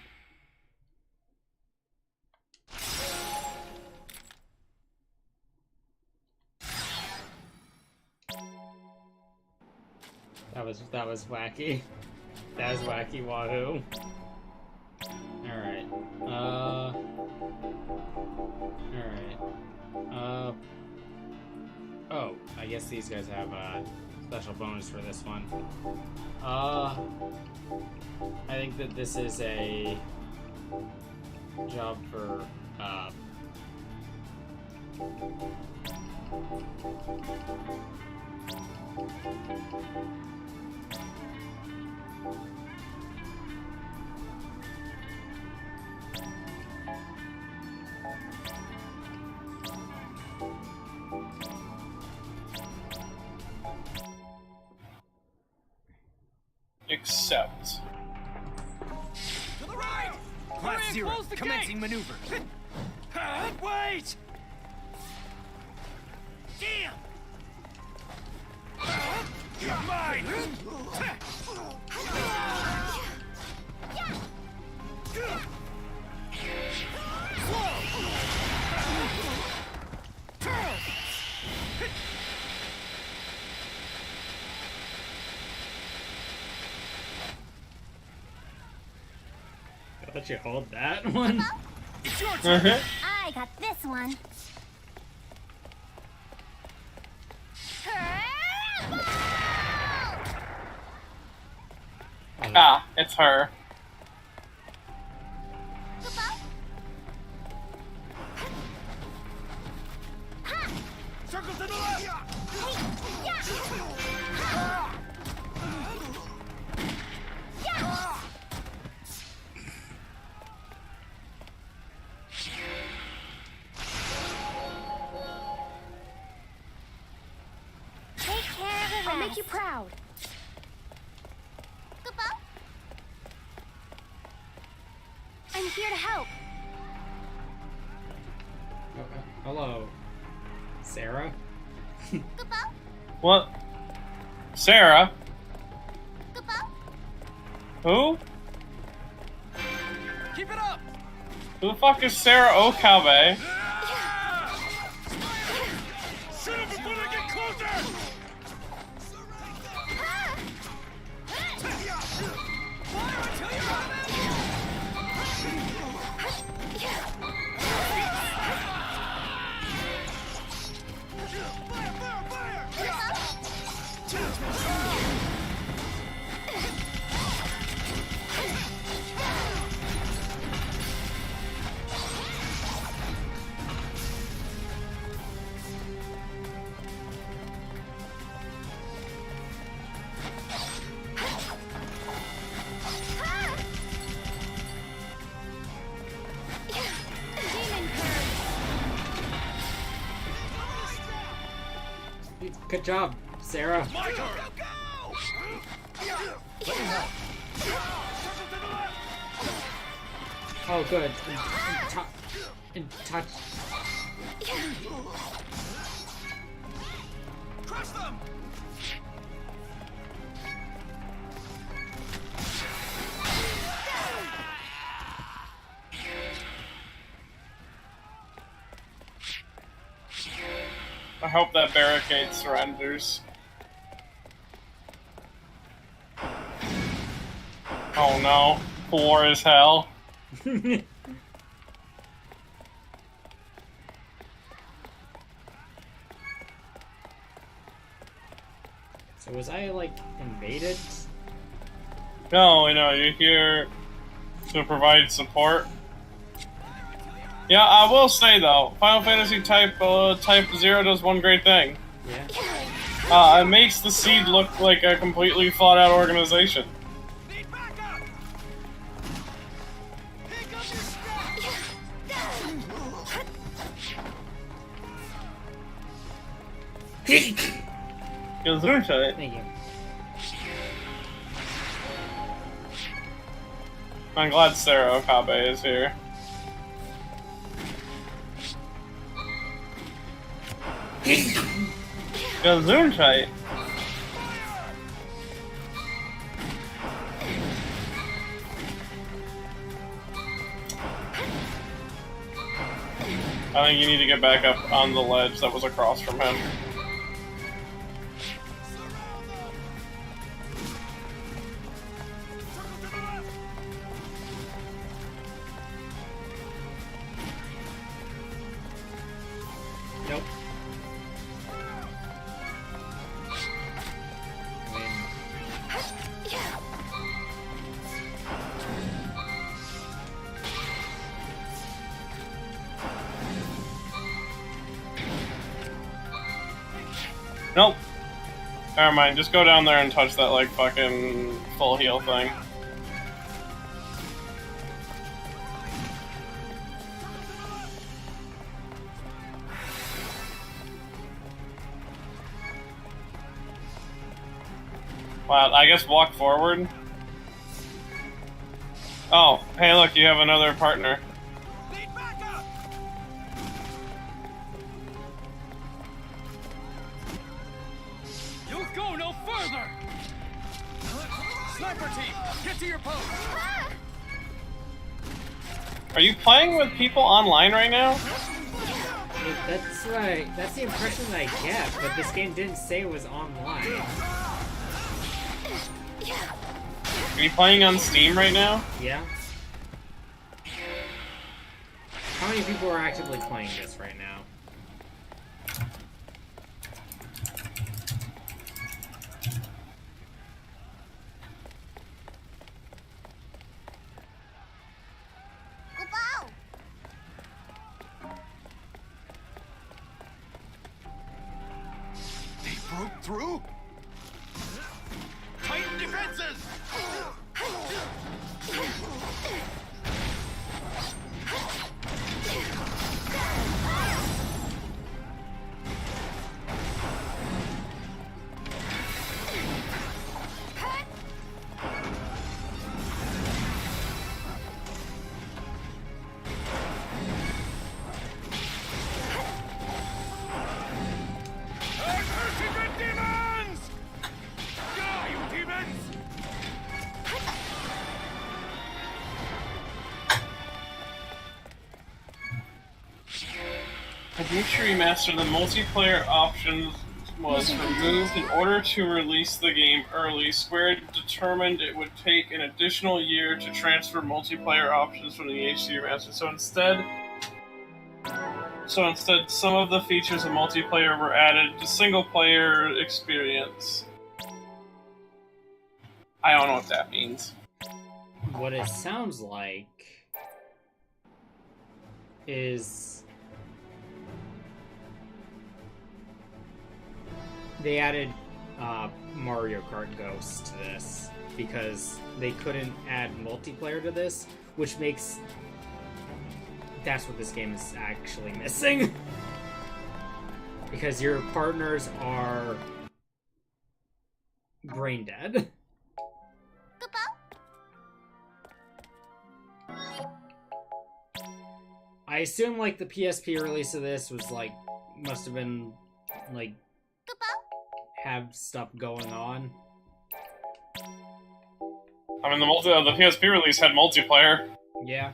That was wacky. That was wacky wahoo. Alright. Alright. Oh, I guess these guys have a special bonus for this one. I think that this is a job for, Except. To the right! Class 0, commencing maneuver. Wait! Damn! You're mine! I thought you hold that one. It's your turn. I got this one. Ah, it's her. Circle to the left! Take care of the I'll make you proud. I'm here to help. Hello, Sarah. What? Sarah? Who? Keep it up! Who the fuck is Sarah Okabe? Shoot him before they get closer! Good job, Sarah. My turn. Let me help. Oh, good. In touch. Crush them. I hope that barricade surrenders. Oh no. Poor as hell. So was I, like, invaded? No, you're here to provide support. Yeah, I will say though, Final Fantasy Type-0 does one great thing. Yeah. It makes the Seed look like a completely thought out organization. Thank you. I'm glad Sarah Okabe is here. Gesundheit. I think you need to get back up on the ledge that was across from him. Nope. Nope. Never mind, just go down there and touch that, like, fucking full heal thing. Wow, I guess walk forward. Oh, hey look, you have another partner. You'll go no further! Sniper team, get to your post! Are you playing with people online right now? That's right. That's the impression that I get, but this game didn't say it was online. Are you playing on Steam right now? Yeah. How many people are actively playing this right now? They broke through? Tighten defenses! A future remaster, the multiplayer option was removed in order to release the game early. Square determined it would take an additional year to transfer multiplayer options from the HD remaster. So instead, some of the features of multiplayer were added to single-player experience. I don't know what that means. What it sounds like is they added Mario Kart Ghost to this because they couldn't add multiplayer to this, which makes that's what this game is actually missing. Because your partners are brain dead. I assume, like, the PSP release of this was, like, must have been, like, have stuff going on. I mean, the PSP release had multiplayer. Yeah.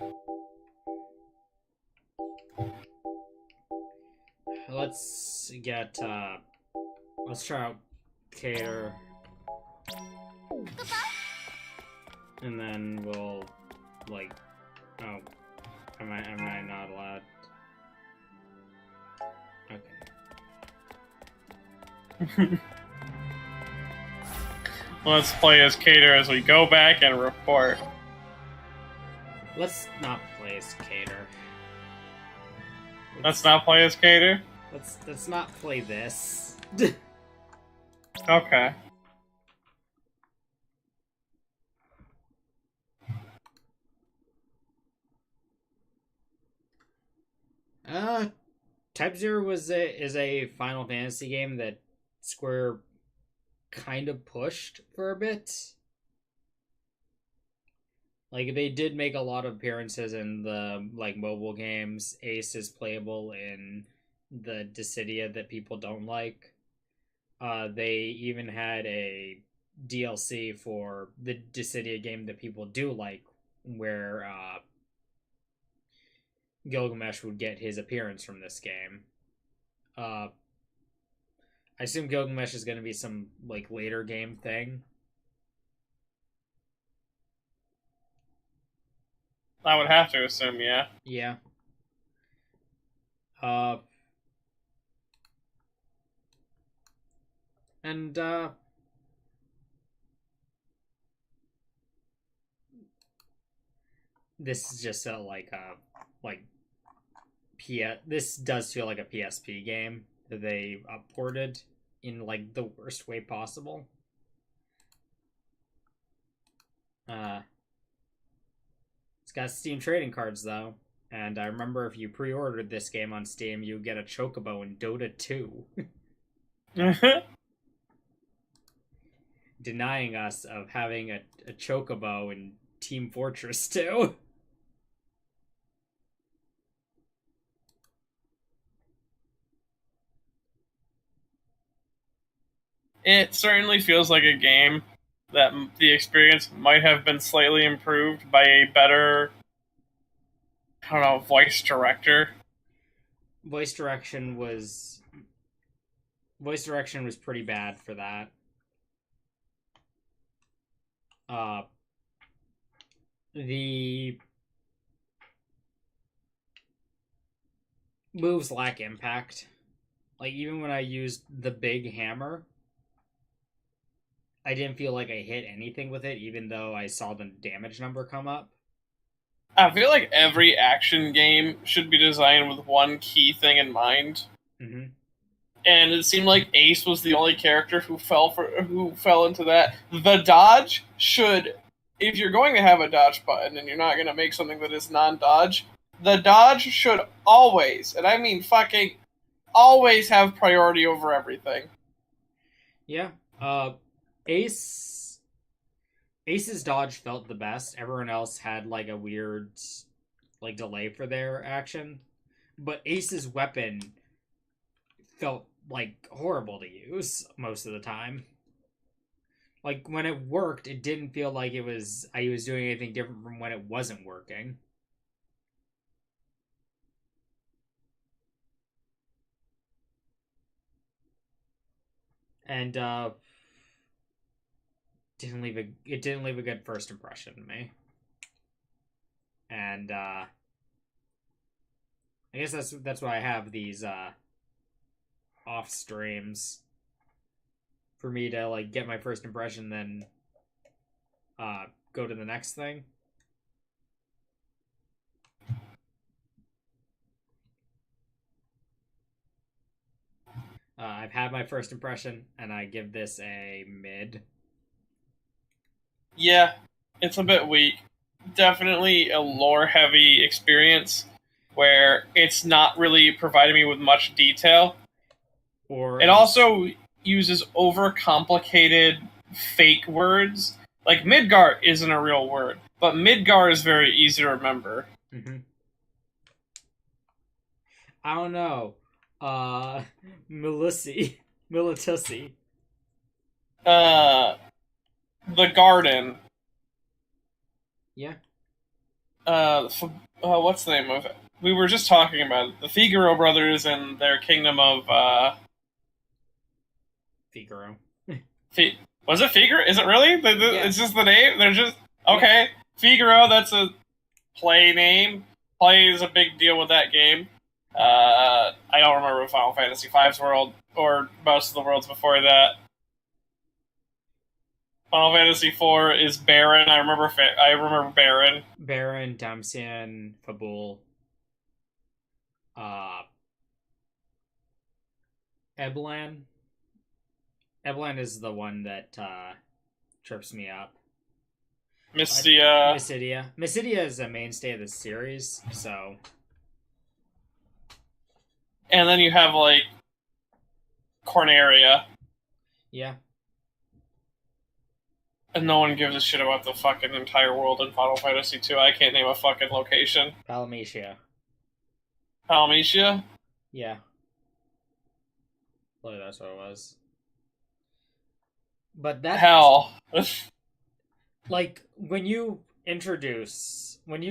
Let's get, let's try out Cater. And then we'll, like, oh, am I not allowed? Okay. Let's play as Cater as we go back and report. Let's not play as Cater. Let's not play as Cater? Let's not play this. Okay. Type-0 is a Final Fantasy game that Square kind of pushed for a bit. Like, they did make a lot of appearances in the, like, mobile games. Ace is playable in the Dissidia that people don't like. They even had a DLC for the Dissidia game that people do like, where Gilgamesh would get his appearance from this game. I assume Gilgamesh is going to be some, like, later game thing. I would have to assume, yeah. Yeah. And, this is just this does feel like a PSP game that they ported in, like, the worst way possible. It's got Steam trading cards, though. And I remember if you pre-ordered this game on Steam, you get a Chocobo in Dota 2. Denying us of having a Chocobo in Team Fortress 2. It certainly feels like a game that the experience might have been slightly improved by a better, I don't know, voice director. Voice direction was pretty bad for that. The moves lack impact. Like, even when I used the big hammer, I didn't feel like I hit anything with it, even though I saw the damage number come up. I feel like every action game should be designed with one key thing in mind. Mm-hmm. And it seemed like Ace was the only character who fell into that. The dodge should, if you're going to have a dodge button and you're not going to make something that is non-dodge, the dodge should always, and I mean fucking always, have priority over everything. Yeah. Ace's dodge felt the best. Everyone else had, like, a weird, like, delay for their action. But Ace's weapon felt, like, horrible to use most of the time. Like, when it worked, it didn't feel like I was doing anything different from when it wasn't working. And, it didn't leave a good first impression to me. And I guess that's why I have these off streams, for me to, like, get my first impression, then go to the next thing. I've had my first impression, and I give this a mid. Yeah, it's a bit weak. Definitely a lore-heavy experience where it's not really providing me with much detail. Or it also uses overcomplicated fake words. Like Midgar isn't a real word, but Midgar is very easy to remember. Mm-hmm. I don't know. Militussi. The garden. Yeah. What's the name of it? We were just talking about it. The Figaro brothers and their kingdom of, Figaro. Was it Figaro? Is it really? Yeah. It's just the name? They're just... Okay. Yeah. Figaro, that's a play name. Play is a big deal with that game. I don't remember Final Fantasy V's world, or most of the worlds before that. Final Fantasy IV is Baron. I remember Baron. Baron, Damcian, Fabul. Eblan. Eblan is the one that trips me up. Mystidia. Mystidia is a mainstay of the series, so... And then you have, like, Corneria. Yeah. And no one gives a shit about the fucking entire world in Final Fantasy II. I can't name a fucking location. Palmetia. Palmetia? Yeah. Well, that's what it was. But that... Hell. Like, when you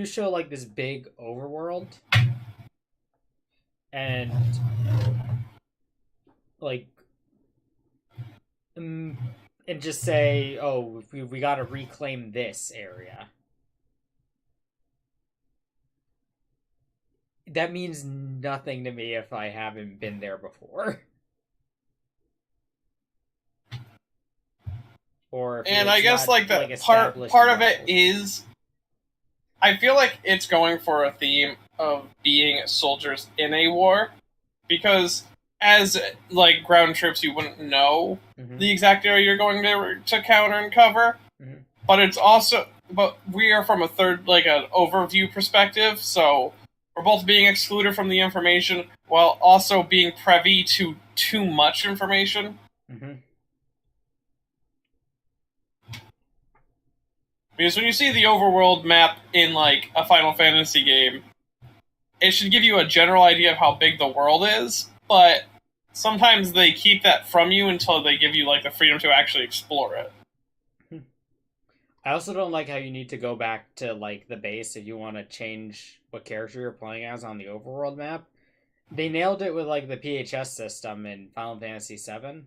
show, like, this big overworld... And, like, and just say, oh, we gotta reclaim this area. That means nothing to me if I haven't been there before. Or and I guess, like, the part of it is... I feel like it's going for a theme of being soldiers in a war, because as, like, ground troops, you wouldn't know the exact area you're going to counter and cover, but it's also, but we are from a third, like, an overview perspective, so we're both being excluded from the information while also being privy to too much information. Because when you see the overworld map in, like, a Final Fantasy game, it should give you a general idea of how big the world is, but sometimes they keep that from you until they give you, like, the freedom to actually explore it. I also don't like how you need to go back to, like, the base if you want to change what character you're playing as on the overworld map. They nailed it with, like, the PHS system in Final Fantasy VII. And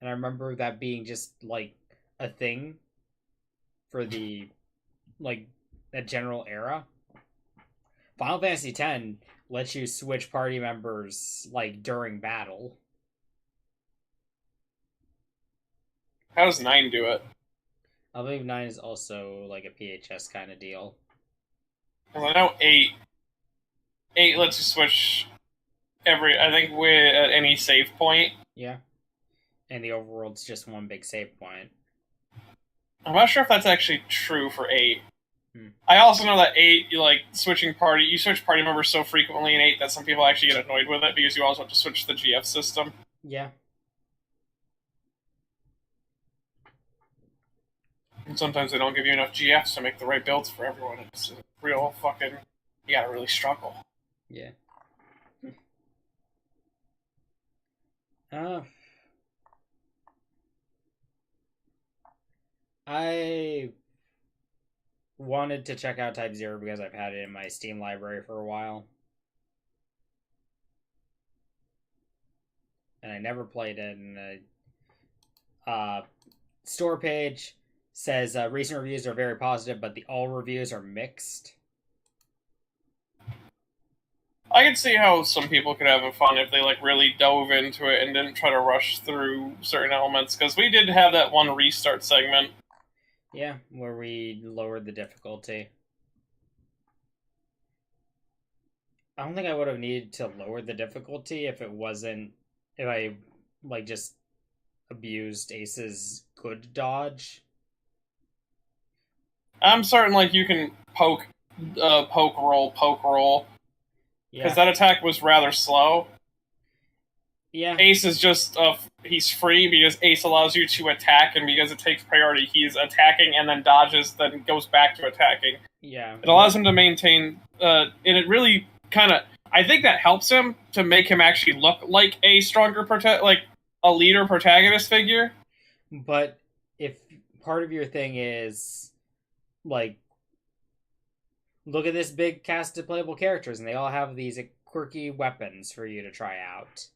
I remember that being just, like, a thing for the, like, that general era. Final Fantasy X lets you switch party members, like, during battle. How does 9 do it? I believe 9 is also, like, a PHS kind of deal. Well, I know 8 lets you switch I think at any save point. Yeah. And the overworld's just one big save point. I'm not sure if that's actually true for 8. I also know that 8, you switch party members so frequently in 8 that some people actually get annoyed with it because you also have to switch the GF system. Yeah. And sometimes they don't give you enough GFs to make the right builds for everyone. It's real fucking... You gotta really struggle. Yeah. I wanted to check out Type-0 because I've had it in my Steam library for a while. And I never played it. And the store page says recent reviews are very positive, but all reviews are mixed. I could see how some people could have fun if they really dove into it and didn't try to rush through certain elements, because we did have that one restart segment. Yeah, where we lowered the difficulty. I don't think I would have needed to lower the difficulty if I just abused Ace's good dodge. I'm certain you can poke roll. Because that attack was rather slow. Yeah. Ace is just he's free because Ace allows you to attack, and because it takes priority, he's attacking and then dodges, then goes back to attacking. Yeah. It allows him to maintain, and it really kind of, I think that helps him to make him actually look like a stronger like a leader protagonist figure. But if part of your thing is like, look at this big cast of playable characters, and they all have these quirky weapons for you to try out,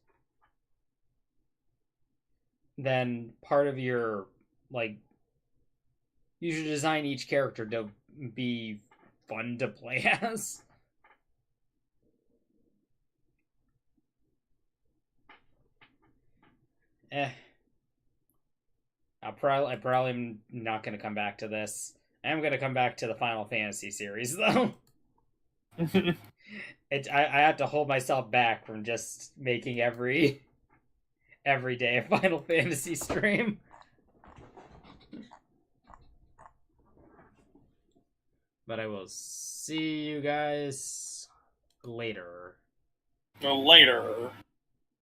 then part of your, like, you should design each character to be fun to play as. I probably am not going to come back to this. I am going to come back to the Final Fantasy series, though. I have to hold myself back from just making every day a Final Fantasy stream. But I will see you guys later. Later.